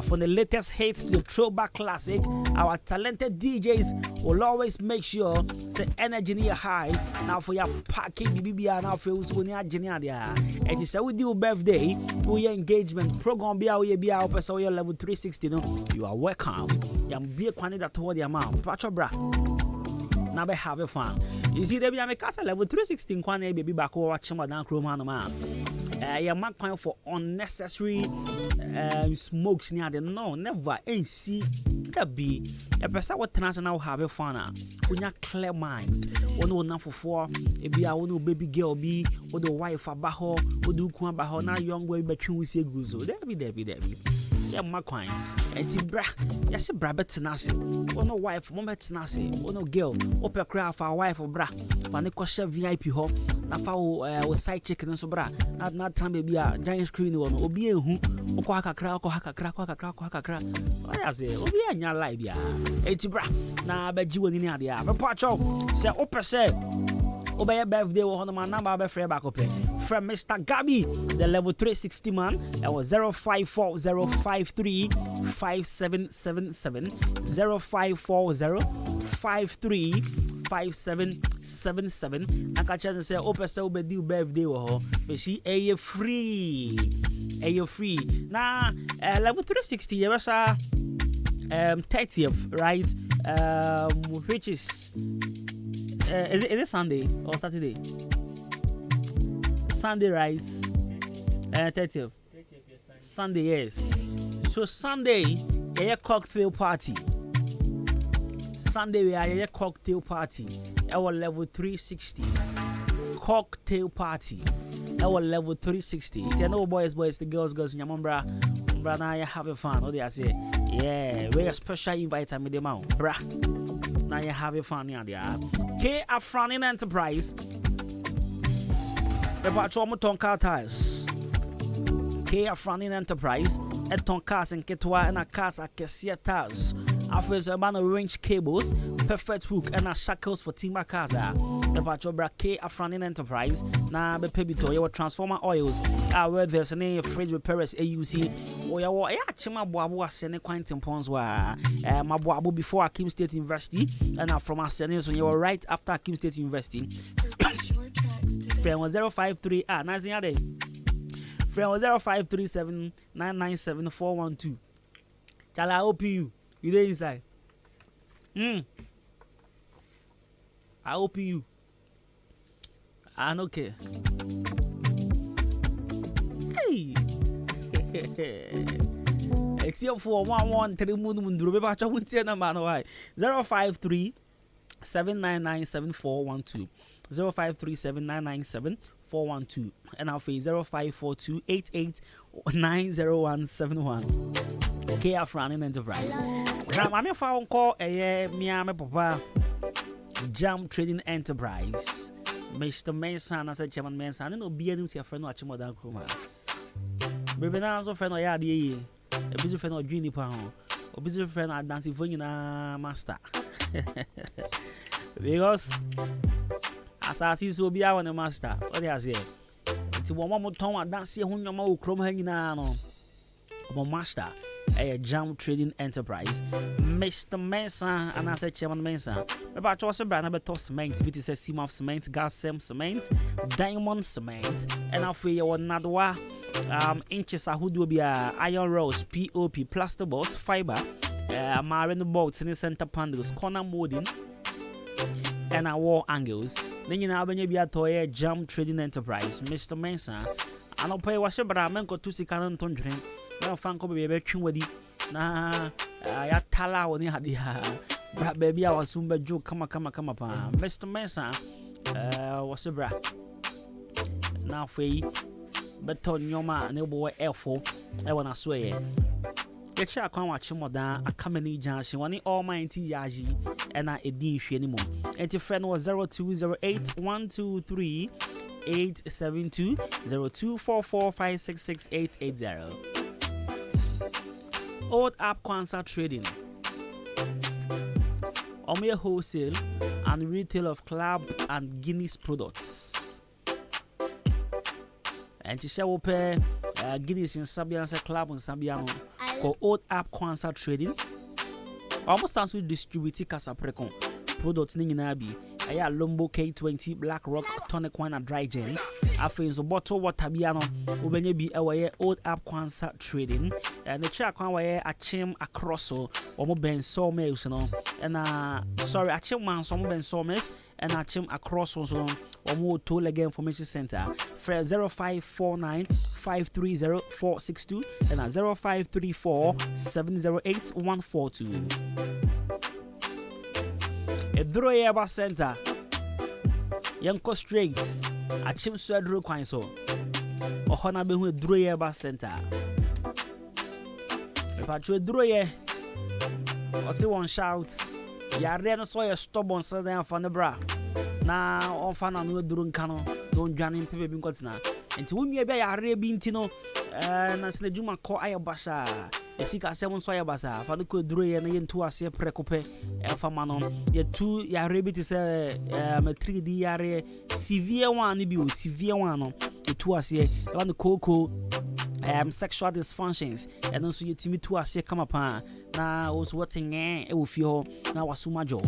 from the latest hits to the throwback classic. Our talented DJs will always make sure say energy near high. Now for your parking BBB now for us when you are genius there. And you say we do birthday, we your engagement program be our person your level 360. No, you are welcome. You be a candidate toward your mom. Pacho bra. Now be have fun. You see, they be a casa level 316 kwane baby back watching Madame Chroma man. You're not going for unnecessary smokes near the no, never ain't see that be a person what transnational have fun. When you clear minds, one no enough for a be our no baby girl be or the wife abaho or do come back now young way between we say guzo. Debbie. Yeah, my coin. And it's bra. Yes, bra bet nasi. Or no wife, moment nasi. Or no girl. Open craft for wife or bra. Faniko chef VIP ho. Na fa o side chicken and so bra. Not trying to be a giant screen one. Obi who. Okwaka kra. What I say? Obi a nya live ya. It's bra. Na beji woni ni ade a. Me pacho. Say open say. Obey birthday on my number by Fred back open from Mr. Gabby, the level 360 man. That was 0540535777 0540535777. I can tell say open say obe do birthday wo but she a free. Now level 360 you was 30th, right? Which is it Sunday or Saturday? Sunday, right? 30th. Sunday, yes. So Sunday, a cocktail party. Sunday, we are a cocktail party. Our level 360. Cocktail party. Our level 360. It's no boys, the girls, Nyamambra. Brother, you have fun. What do I say? Yeah, we a special invite. I made them out, bruh. Now you have a funny idea. K Afranin Enterprise. The Patromo Tonka tires. K Afranin Enterprise. A Tonkas and Ketwa and a Casa Kessia tires. After a man arrange cables, perfect hook and a shackles for Timba Casa. The Patrobra K Afranin Enterprise. Now the Pebito, your transformer oils. Where there's a fridge repairers AUC. Or your Chima Boabu Sene Quentin Ponswa. Mabuabu before Akim State University. And from our seniors when you were right after Akim State University. Friend 053 Naziade. Friend 0537 997 412. Shall I hope you there inside? I hope you. And okay. Hey. It's your 411 moon do remember I won't say number why 053 799 7412 053 799 412 and our face 0542 88 90171. K Afranin Enterprise. I'm phone call a Miami Papa Jam Trading Enterprise. Mr. Mason as a Chairman Mason, and no be any friend watching more than Kruma. Baby, now, so friend, I had a busy friend of Juniper, a busy friend at dancing for you, master. Because as I see, so be our master. What they say, it's one more time at dancing when your mouth chrome hanging on. Master, a Jam Trading Enterprise. Mr. Mason and I said Chairman Mason. About to also brand about cement, BTS Seamoff cement, gas cement, diamond cement, and I'll feel you another one. Inches a hood will be iron rods, POP, plaster boards, fiber, marine bolts in the center panels, corner molding, and our wall angles. Then you know when you be a toy Jam Trading Enterprise, Mr. Mason. I don't pay washer, but I meant go to see Canon Tondrin. Now, Franco be a very chumwadi. Nah, I tala when you had the but baby, I was soon by Joe. Come upon Mr. Mason was a brat. Now, for but on your man, no boy, L4. I want to swear. Get your account watch more than a company junction. One all my yaji and I didn't anymore. And your friend was 0208 123 872 0244 566 880. Old App Concert Trading. Omea wholesale and retail of club and Guinness products. And to share open Guinness in Sabian club in Sabiano called Old App Concert Trading. Almost as we distribute Casa Precon products Ninginabi. Aya Lombo K20 Black Rock Tonic Wine and Dry Gin. After so bottle water biano, ubenye bi away Old App Concert Trading. And the check one way a chim across so or more ben sawmills, you know. And sorry, a chim man some ben sawmills and a chim across so or more toll again information center. For 0549 530 462 and 0534 708 142. A Droyeba Center, Yanko Straits, a Chim Swedro Quinso, or Honabe with Droyeba Center. If I trade Droye, or see one shouts, Yarena saw a stubborn Southern Fanabra. Now, on Fana no Drun Cano, don't join in Pepe Bincotna. And to whom you be a rebintino, and as the Juma call Ayabasha. Esika 7 soya basa fa do ko duro ye na yentu ase prekope e fa manon ye tu ya rebiti se me 3D yare severe one bi o severe one no ye tu ase e wan koko sexual dysfunctions and also ye timi tu ase kama pa na also watching e wo fi ho na wasumajo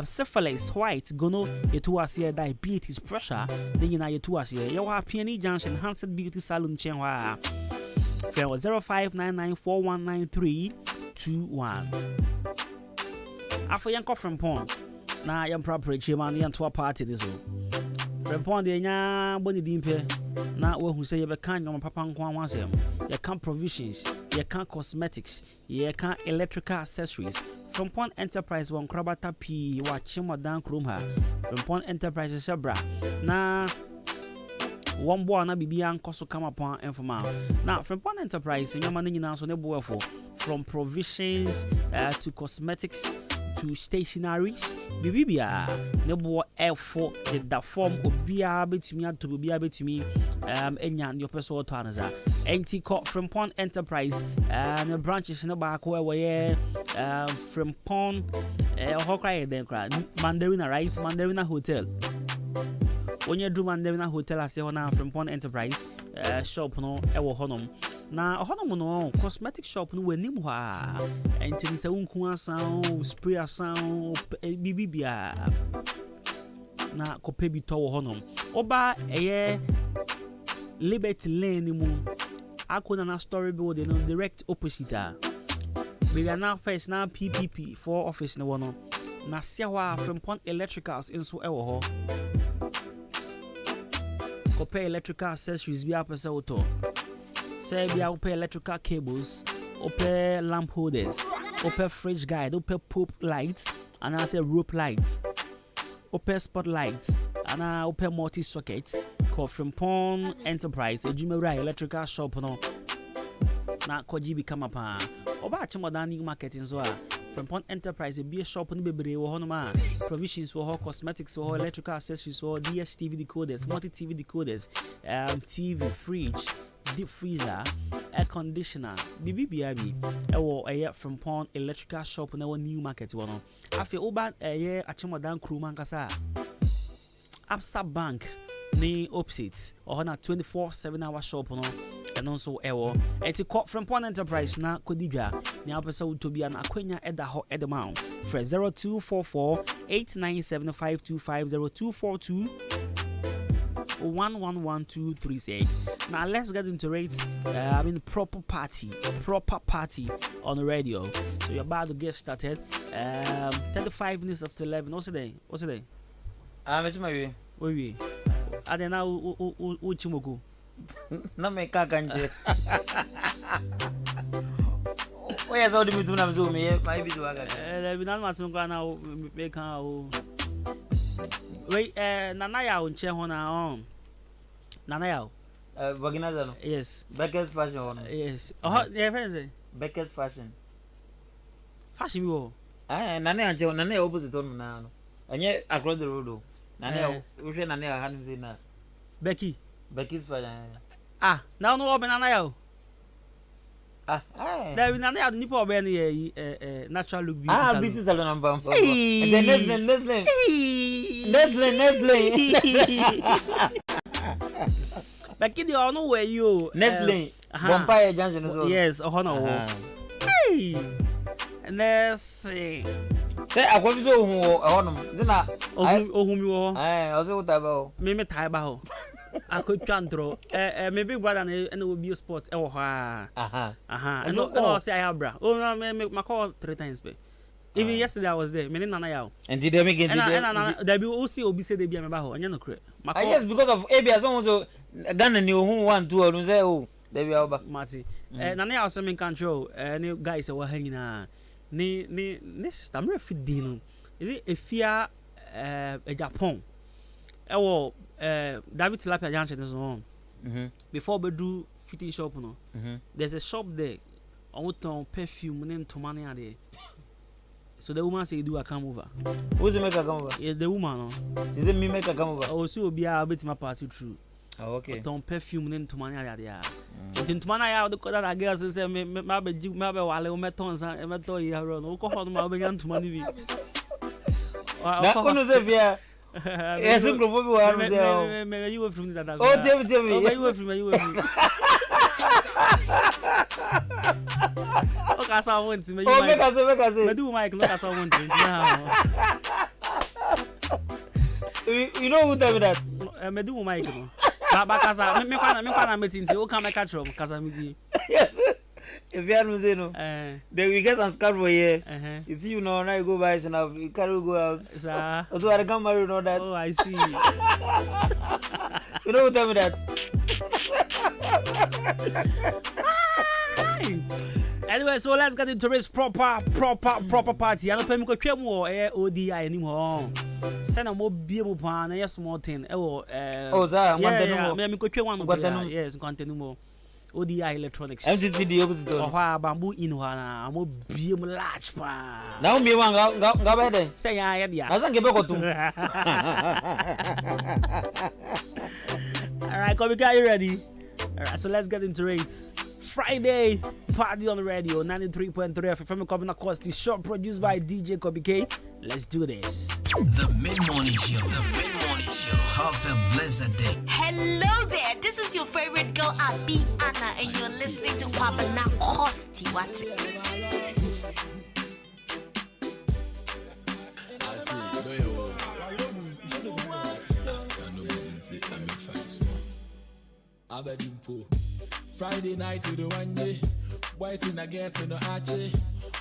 syphilis white gono ye tu ase diabetes pressure then you na ye tu ase ye wa PNE Junction Hansen Beauty Salon chenwa 0599419321. After Yanko from Pond, now young proper chairman to a party this one. From Pond, the young body dimpe. Now, who say you can't on Papa once him. You can't provisions, you can't cosmetics, you can't electrical accessories. From Pond Enterprise, one Krabata P, watching Madame Krumha. From Pond Enterprise, Sabra. Now, one boy na bibi ankoso come upon informal. Now from Pond Enterprise, your money now so for from provisions to cosmetics to to stationaries bibibia ne bo F4 the form obia betumi ato obia betumi enya your person to anaza enti Frimpong Enterprise and branches no back where we Frimpong hokra den kra Mandarina, right? Mandarina Hotel. When you do Mandarina Hotel as you na Frimpong Enterprise shop no ewo honom na honom no cosmetic shop no wenim ha enti se unku asan spray asan bibibia na kope bi to honom oba eye Liberty Lane mu akona na story building no direct opposite we are now first now PPP for office no one na sewa Frimpong Electricals inso ewo ho kope electrical accessories bi apese auto say bi ope electrical cables ope lamp holders ope fridge guide ope pop lights and I say rope lights ope spotlights and ope multi socket called Frimpong Enterprise ejumera electrical shop no na koji bi kama pa oba achimodan new marketing so Frimpong Enterprise be a shop no bebre wo hono ma provisions for cosmetics for electrical accessories for DSTV decoders multi TV decoders TV fridge deep freezer air conditioner BBBIB ewo Frimpong electrical shop na new market wono afi oba achimodan crew man kasa Absa Bank ni opposite ohona 24/7 hour shop no and also ewo eti Frimpong Enterprise na kodidwa ni apesa utobia na akwenya eda ho edema for 0244897525 0242111236. Now let's get into rates. Proper party on the radio. So you're about to get started. 35 minutes after 11. What's the day? It's my way. Wait. I don't know Uchimoku. No me kakanje. Oya zo dimi tuna mzumi mai bidu aga. Binan masunga na me kan o. Wait nana ya onche ho na on. Nana ya. Vagina zano. Yes. Becker's fashion one. Yes. Oh, yeah, friends. Becker's fashion. Fashion wo. Nana anche nana opposite on na no. Anye across the road. Nana ushe nana hanim zina. Becky's fashion. Now no open nana ya. There we nana ya nipo obe ni natural look beauty. Beauty salon number. And then Nestle. Becky the ono where you Nestle. Vampire Junction as well. Yes, hono. Hey. Nestle. Say akwabiso ohun dina ohun mi wo. Ozo utaba me tai ba ho. Akotwantro me big brother na will be a sport e wo ha. And no say I have bra. Oh me call 3 times be. Even yesterday I was there. Me nana yaw. And did they make it? And there be osi obi say they be me ba ho. Anya no kre. Yes, because of ABS so Ghana ni ohun 1 2 onu say oh there be oba. Mati. Nana yaw say me control any guys wa ha nyina. Ni sister me fit din no. Is it efia Japan. Ewo David Tilapia Junction is on. Before we do fitting shop no. There's a shop there. On ton perfume and tomani are there. So the woman say do a come over. Who's the make a come over? Yeah, the woman no. Is it me make a come over? Oh, so be a bit my party through. Oh, okay. Ton perfume and tomani are there. Then tomani are the that I girls say me maybe wale o metons and meto ya run. O ko ho ma be yan tomani bi. Na kono se via. Yes, I'm going to me you from that. Oh, tell me. You from. Okay, so I want to me. Oh, make us. Me do Mike, look as I want to. You know who tell me that? Me do Mike. Ba kasa me kwana meeting o kan me catch from kasa meeting. Yes. If you are no, then we get some scarf for here. You see, now you go buy now you carry go out. Sir. Also, I can't marry all that. Oh, I see. You know who tell me that? Anyway, so let's get into this proper party. I don't pay me go twem wo ODI anymore. Send a more beautiful pan and small thing. Oh, sir, yeah, me go twem one. Yes, continue more. ODI Electronics. MTT opposite. Oh, bamboo in one. I'm a BM large pa. Now me one go better. Say I had ya. I think you All right, Kobika, you ready? All right, so let's get into it. Friday party on the radio 93.3 FM coming across the show produced by DJ Kobika. Let's do this. The mid-morning show. The mid-morning show. Have a blessed day. Hello there. This is your favorite girl, Abi Anna, and you're listening to Kwabena Kosti. What's it? Friday night to the one day, boys in a guest in the archie.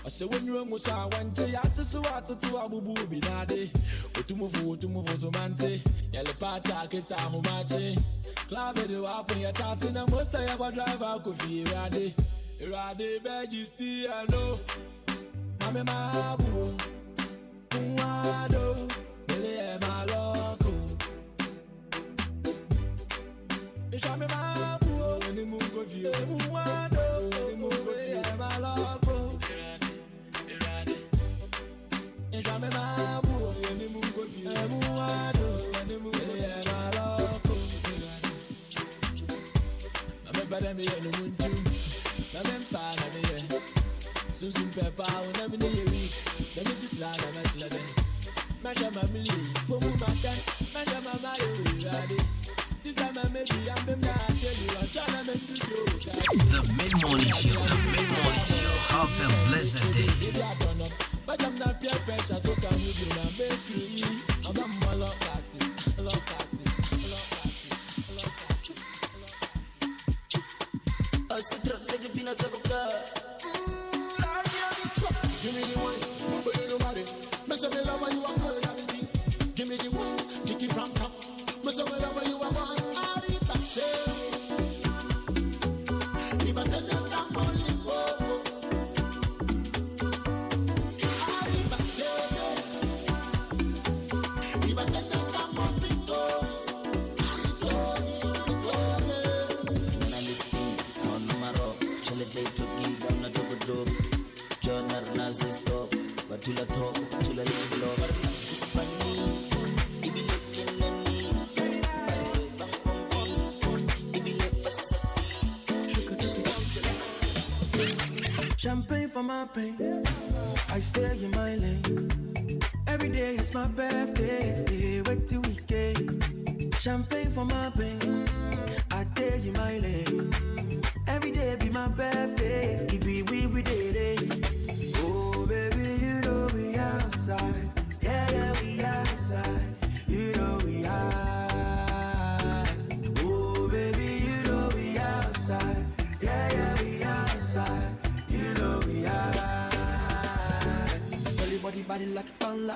I say when you almost are one day, I just want to Abu Booby Nade. To move so mante, Yellow Pata gets a homache. Club it up in your task in a most I ever drive out could be Rade. Rade Majesty, I know. Mame Mabu, Wado, Billy Maloko. It's a Mabu, and the move of you, Wado, the move of you, Maloko. It's a Mabu, and the move of you, Wado, and the move of you, Maloko. I'm a bad enemy, and the moon too. I'm a Susan Pepper, when I'm in the week, let me just land a mess like that. Masha Mammy, for Mumatan, Masha Mamma, ready. Since I'm a maybe, I'm the man, tell you, I'm trying to do. The mid-morning show. The mid-morning show. Have a blessed day. But I'm not peer pressure, so can you do my baby? I'm a lock at it, lock at it, lock at it, lock at it. I see truck, take a peanut of Give me the one, but you know what it. Mess up with love when you are good at it. Give me the one, kick it from top. Mess up with love when you are one. Ari Bate. Riba tell them I'm only one. Ari Bate. Riba tell them I'm only one. Nalisting on numero. Chale take to give, I'm not over drop. John Arnaz's top, but to la top, to la little lover. This funny, he be looking at me. He be Champagne for my pain, I stay in my lane. Every day is my birthday, wait till weekend. Champagne for my pain, I stay in my lane. Every day be my birthday, it be we did it. Oh baby, you know we outside. Yeah, we outside. You know we high. Oh baby, you know we outside. Yeah, we outside. You know we high. Body like a panda.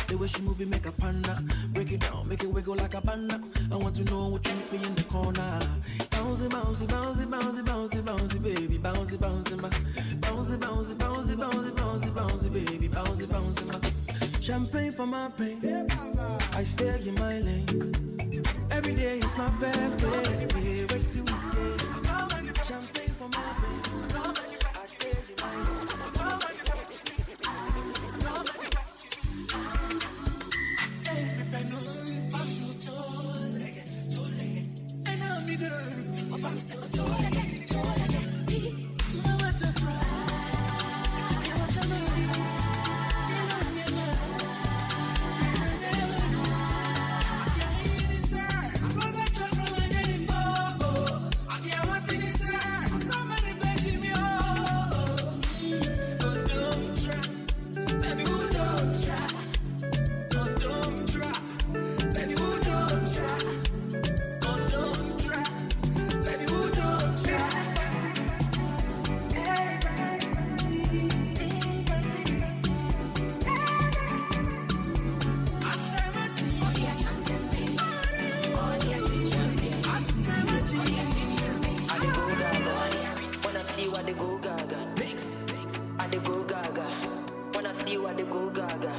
The way she move it make a panda. Break it down, make it wiggle like a panda. I want to know what you make me in the corner. Bouncy, bouncy, bouncy, bouncy, bouncy, bouncy, baby, bouncy, bouncy, ma. Bouncy, bouncy, bouncy, bouncy, bouncy, bouncy, baby, bouncy, bouncy, ma. Champagne for my pain, I stay in my lane. Every day is my birthday, wait till weekend. Champagne for my pain, I stay in my lane.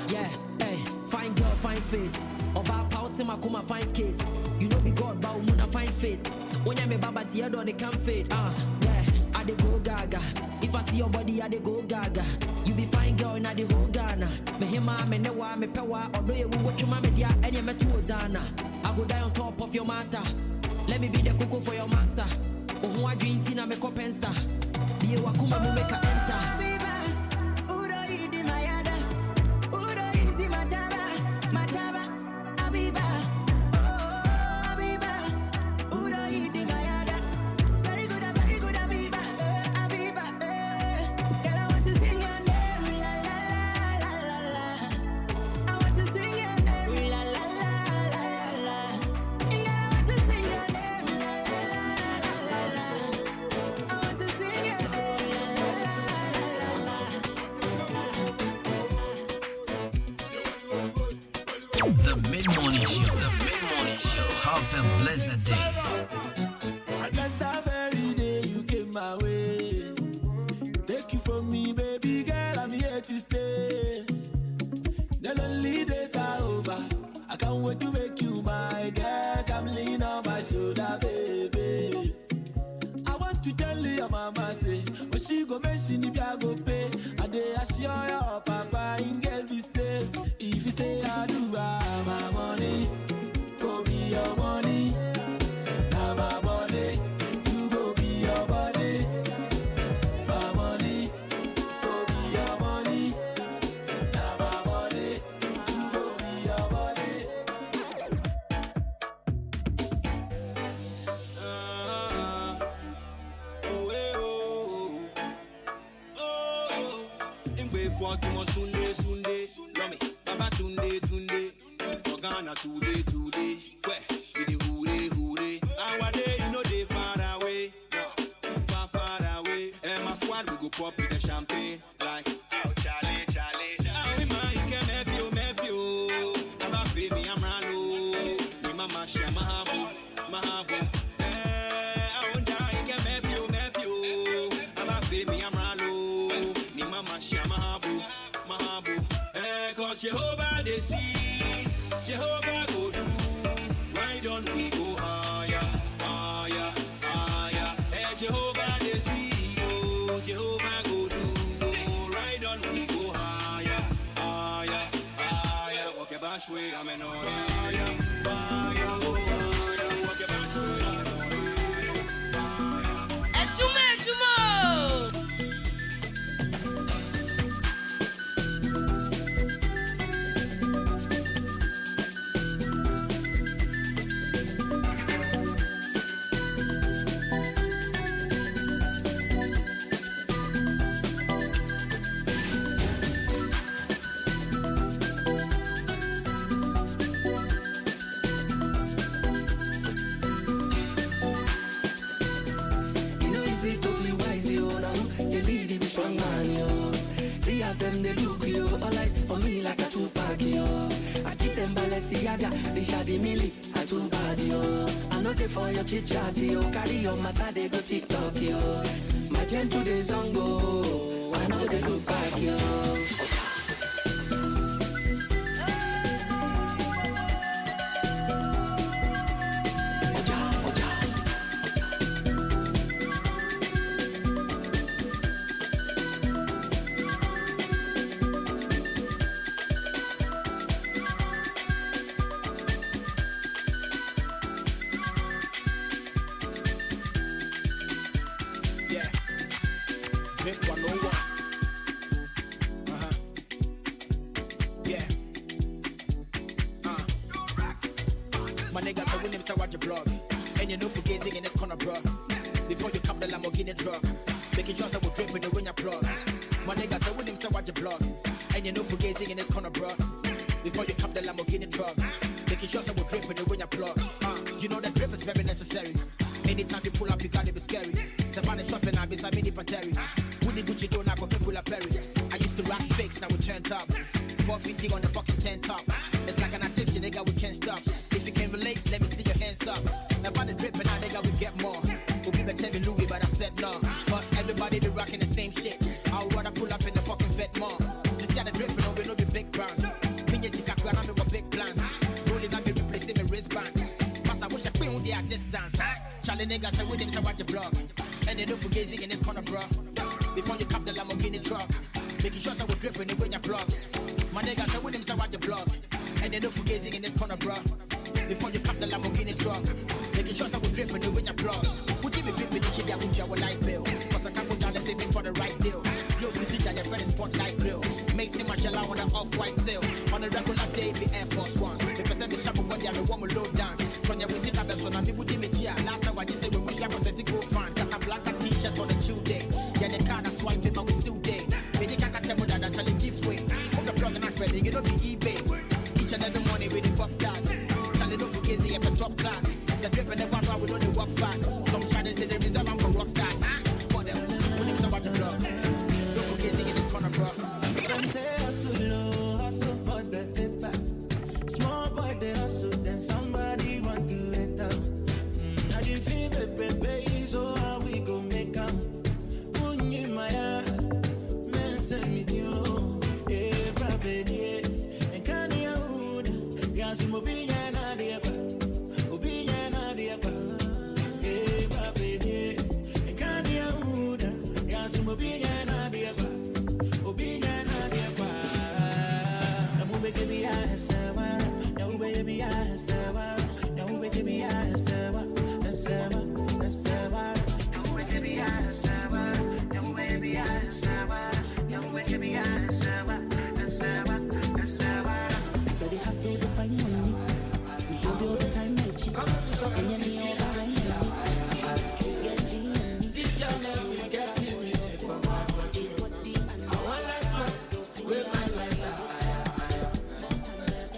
Yeah, hey, fine girl, fine face. Oba pauti makuma fine case. You know be God, but umuna fine faith. When you me baba party, I don't come fade. Yeah, I dey go gaga. If I see your body, I dey go gaga. You be fine girl, na the whole Ghana. Me hima, me newa, me pewa. Although you watch your mama dia, any me to Ozana. I go die on top of your matter. Let me be the cocoa for your massa. Oh, who I drink tina me compensa. Be a wakuma mu make a enter. The Mid-Morning Show. The Mid-Morning Show. Have a blessed day. I blessed every day you came my way. Take you from me, baby girl, I'm here to stay. The lonely days are over. I can't wait to make you my girl. Come lean on my shoulder, baby. I want to tell your mama say, when she go mention if I go pay, I dey assure your papa in girl be safe. If you say I do my money, go be your money. Now my money, you go be your money. My money, go be your money. Now my money, you go be your money. For tomorrow Sunday, Romy, Baba Tunde, for Ghana today, where with the hure, our day, you know they far away, far away, and my squad we go pop with the champagne, like, oh Charlie, oh man, you can have you, I'm a baby, I'm Rano, me mama, Mahabu, I won't die, you can have you, I'm a baby, I'm Rano, me mama, Mahabu. Cause Jehovah they see, Jehovah go do. Why don't we go higher? Hey, Jehovah they see, oh, Jehovah go do. Oh, why don't we go higher? Okay, bash way, I'm in higher. Okay, bash way, Ejumo. Them they look you all eyes for me like a Tupac yo. I keep them Balenciaga, they shady milli, I too bad yo. I know they for your chit chat yo, carry your matter they go TikTok yo. My gentle days on go, I know they look back yo. niggas say with him, so And they don't forget in this corner, bro. Before you cap the Lamborghini truck, making sure I will drip when they win your plug. My niggas know with them, so at the block. And they don't forget in this corner, bro. Before you cap the Lamborghini truck, making sure I will drip when they win your plug. Who give me drip with the shit that with your light bill? Cause I can't put down the saving for the right deal. Close the teacher, your friend is spotlight grill. Makes him much allow on the off-white sale. On a regular day, the Air Force Ones. The percentage shop of body, I want to low down. From your visit, I'm so I'm with him here. Last time I just say we wish I was a go fan. Cause I black a t-shirt on a chill day. Yeah, the card I swipe it, but we still day. When you can't tell me that I tell you give way. Put the plug in our friend, you don't be eBay. Each and every morning with the pop cards. Tell you don't forget the ever top class. The drip and the one round, we know they walk fast. Some shadows, they reserve them for rock stars. What else? What else about the plug? Don't forget the in this corner, bro. Don't say hustle low, hustle for the paper. Small boy, they hustle, then somebody want to let down. I didn't feel baby, so how we go make them? Unyi maya, men send me you. Eh, probably, and can you hold? Yasi mobiya na diapa, obiya na diapa. Eh, probably, and can you hold? Yasi mobiya na diapa, obiya na diapa. Now baby, me I sawa. Now baby, I sawa. Now baby, I sawa. Sawa, sawa. Now baby, I sawa. Now baby, I sawa. Now baby, I sawa. Sawa, sawa. So they hustle to find money. We go all the time, my chick. And you need all the time, This young man will get you for my body. I want life, with my life.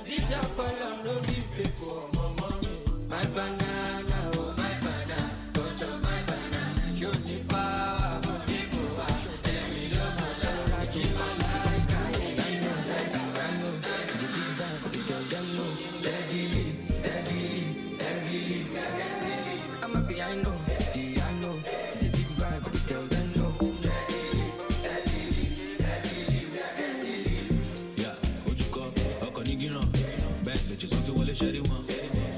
This young boy, I'm no be fake for my mommy. My banana, oh my banana, butter my banana. Show me power, let me love my love, I keep my life. Steadily, heavily. I'm a piano, piano. It's a big vibe, but tell them no. Steadily, heavily. Yeah, what you call? Bad bitches want to wall shady one.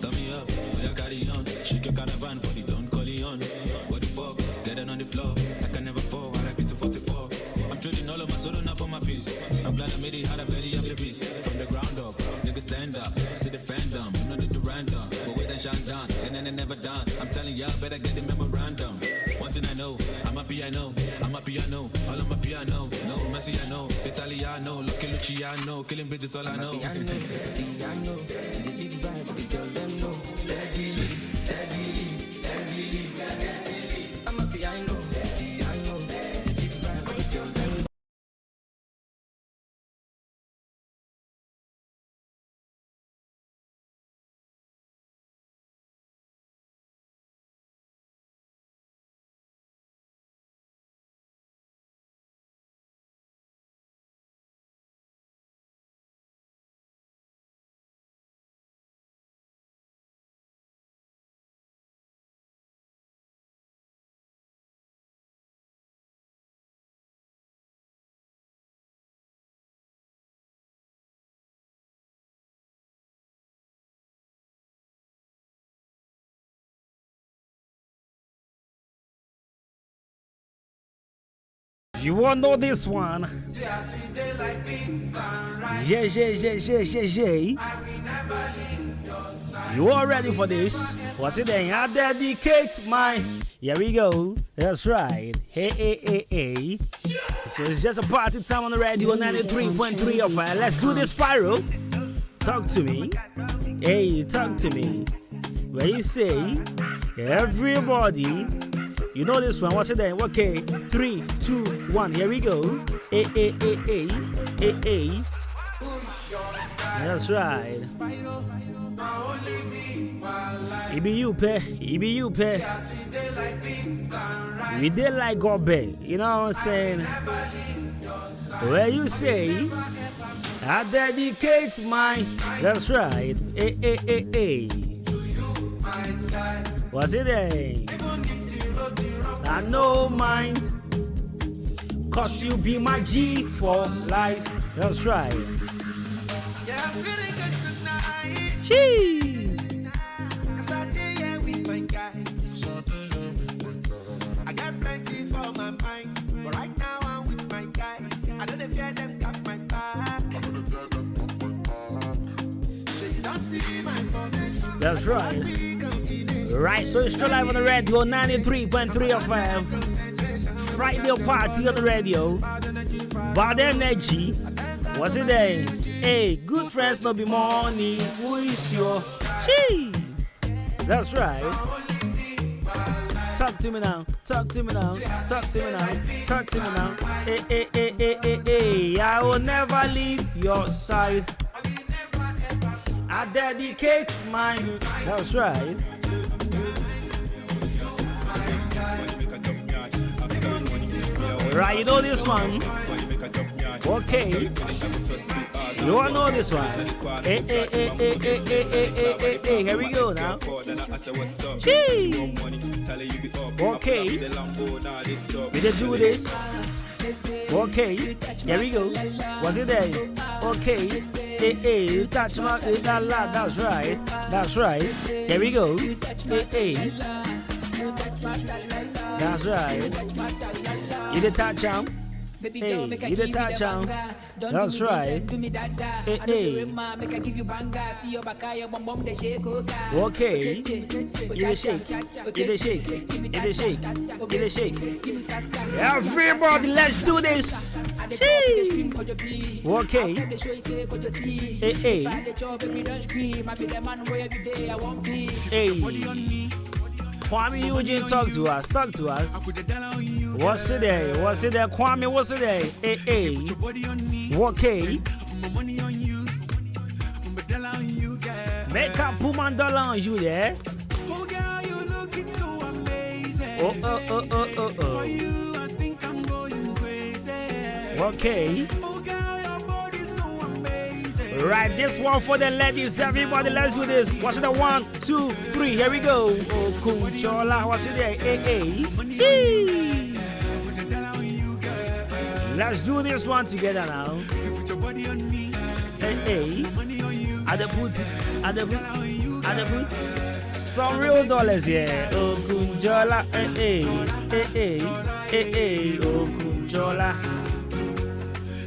Turn me up, we are carry on. Shake your caravan for the Don Corleone. What the fuck? Get it on the floor. I can never fall. I repeat to 44. I'm trading all of my soul enough for my peace. I'm glad I made it out of belly of the beast. From the ground up, niggas stand up. See the fandom, you know they do random. But wait and shine down, and then they never done. I'm telling y'all, better get the memorandum. One thing I know, I'm a piano. All of my piano. No, Messi I know, Italiano, Lucky Luciano, killing bitches all I know. Piano, it's a big vibe, but tell them no. Steadily, heavily. I'm a piano, it's a big vibe, but tell them no. You won't know this one. Yeah. You all ready for this? What's it then? I dedicate my. Here we go. That's right. Hey. So it's just a party time on the radio 93.3 of Let's do this, Pyro. Talk to me. Hey, talk to me. Where you say, everybody. You know this one. What's it then? Okay. 3, 2, 1. Here we go. Hey. That's right. It be you, pay. We did like Gobe. You know what I'm saying? Where you say, I dedicate my. That's right. Hey. What's it then? I know mind, cause you be my G for life. That's right. Yeah, I'm feeling good tonight. Cheese. Cause I did, yeah, with my guys. I have plenty for my mind. But right now I'm with my guys. I don't fear them got my back. So you don't see my formation. That's right. Right, so it's still live on the radio, 93.3 FM. Friday party on the radio. Bad energy. What's it day? Hey, good friends no be money. Who is your she? That's right. Talk to me now. Talk to me now. Talk to me now. Talk to me now. Hey, hey, hey, hey, hey, hey. I will never leave your side. I dedicate mine. That's right. Right, you know this one. Okay. You all know this one. Hey, hey, hey, hey, hey, hey, hey, hey, hey. Here we go now. Gee. Okay. We did do this. Okay. Here we go. Was it there? Okay. Hey, hey. Touch my that's right. That's right. Here we go. Hey, hey. That's right. You did touch him. Hey, you did touch him. That's right. Hey, hey. Okay. You the shake. You the shake. You the shake. You the shake. Everybody, let's do this. Okay. Hey, hey. Hey. Kwame Eugene, talk to us. Talk to us. What's it there? What's it there? Kwame, what's it there? Hey, hey. Okay. Make up Puman dollar on you there. Oh, girl, you looking so amazing. Oh. For you, I think I'm going crazy. Okay. Oh, girl, your body's so amazing. Right, this one for the ladies. Everybody, let's do this. What's it? 1, 2, 3. Here we go. Oh, Kunchola. What's it there? Hey. Let's do this one together now. Hey. At the boot. Some real dollars here. Oh, Kunchola. Hey. Oh, Kunchola.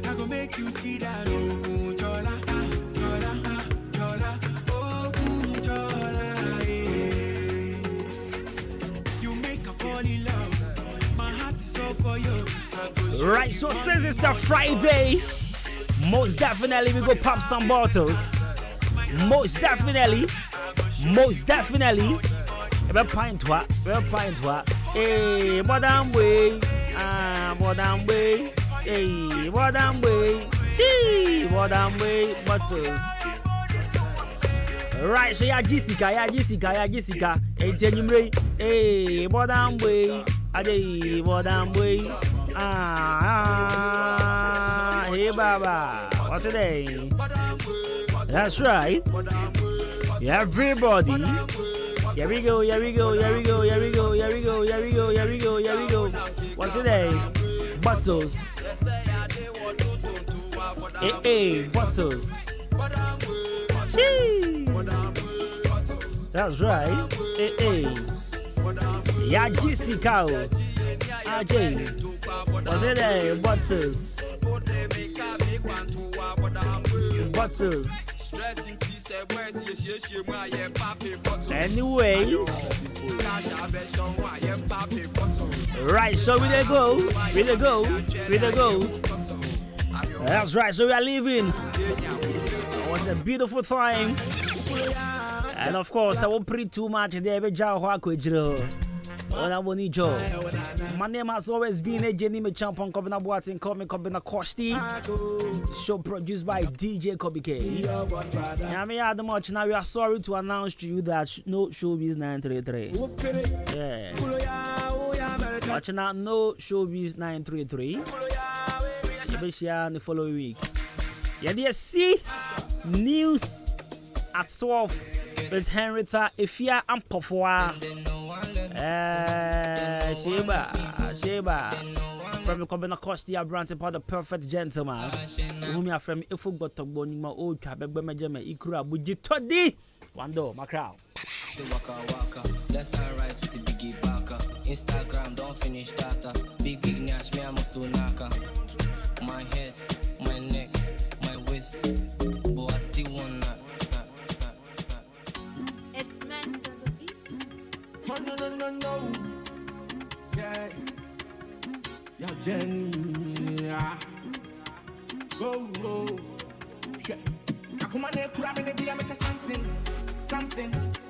I go make you see that. Right, so since it's a Friday, most definitely we go pop some bottles. Most definitely. We're pint what? Hey, modern way. Modern way. Hey, modern way. Gee, modern way bottles. Right, so Jessica. Hey, modern way. Hey, modern way. Hey, Baba. What's it name? That's right. Everybody. Here we go. What's it name? Bottles. Hey, bottles. Gee. That's right. Hey. Yeah, Jessica. AJ. What's it there? Bottles. Anyways. Right, so we dey go. That's right, so we are leaving. It was a beautiful time. And of course, I won't pre too much there. My name has always been a Jenny Champion Kobina Boatin, Kobina Kosti. Show produced by DJ Kobe K. I mean, at the much now we are sorry to announce to you that no Showbiz 933. Yeah. Watching out, no Showbiz 933. Especially the following week. Yeah, dear, see news at 12 with Henrietta Ifia and Pofwa. Sheba. From the Kobina Kosti, I brand upon the perfect gentleman. Whom you are from if you got to go my old cabin, Benjamin Ikura, Bujitodi. Wando, my crowd. Waka, left and right with the biggie backer. Instagram, don't finished data. Big Nash, me I must do naka. My head, my neck, my waist, but I still want that. It's Max on the beat. Oh, no. Yeah. Yo, Jenny. Yeah. Go. Yeah. I come on here, grab in the DM, it's something.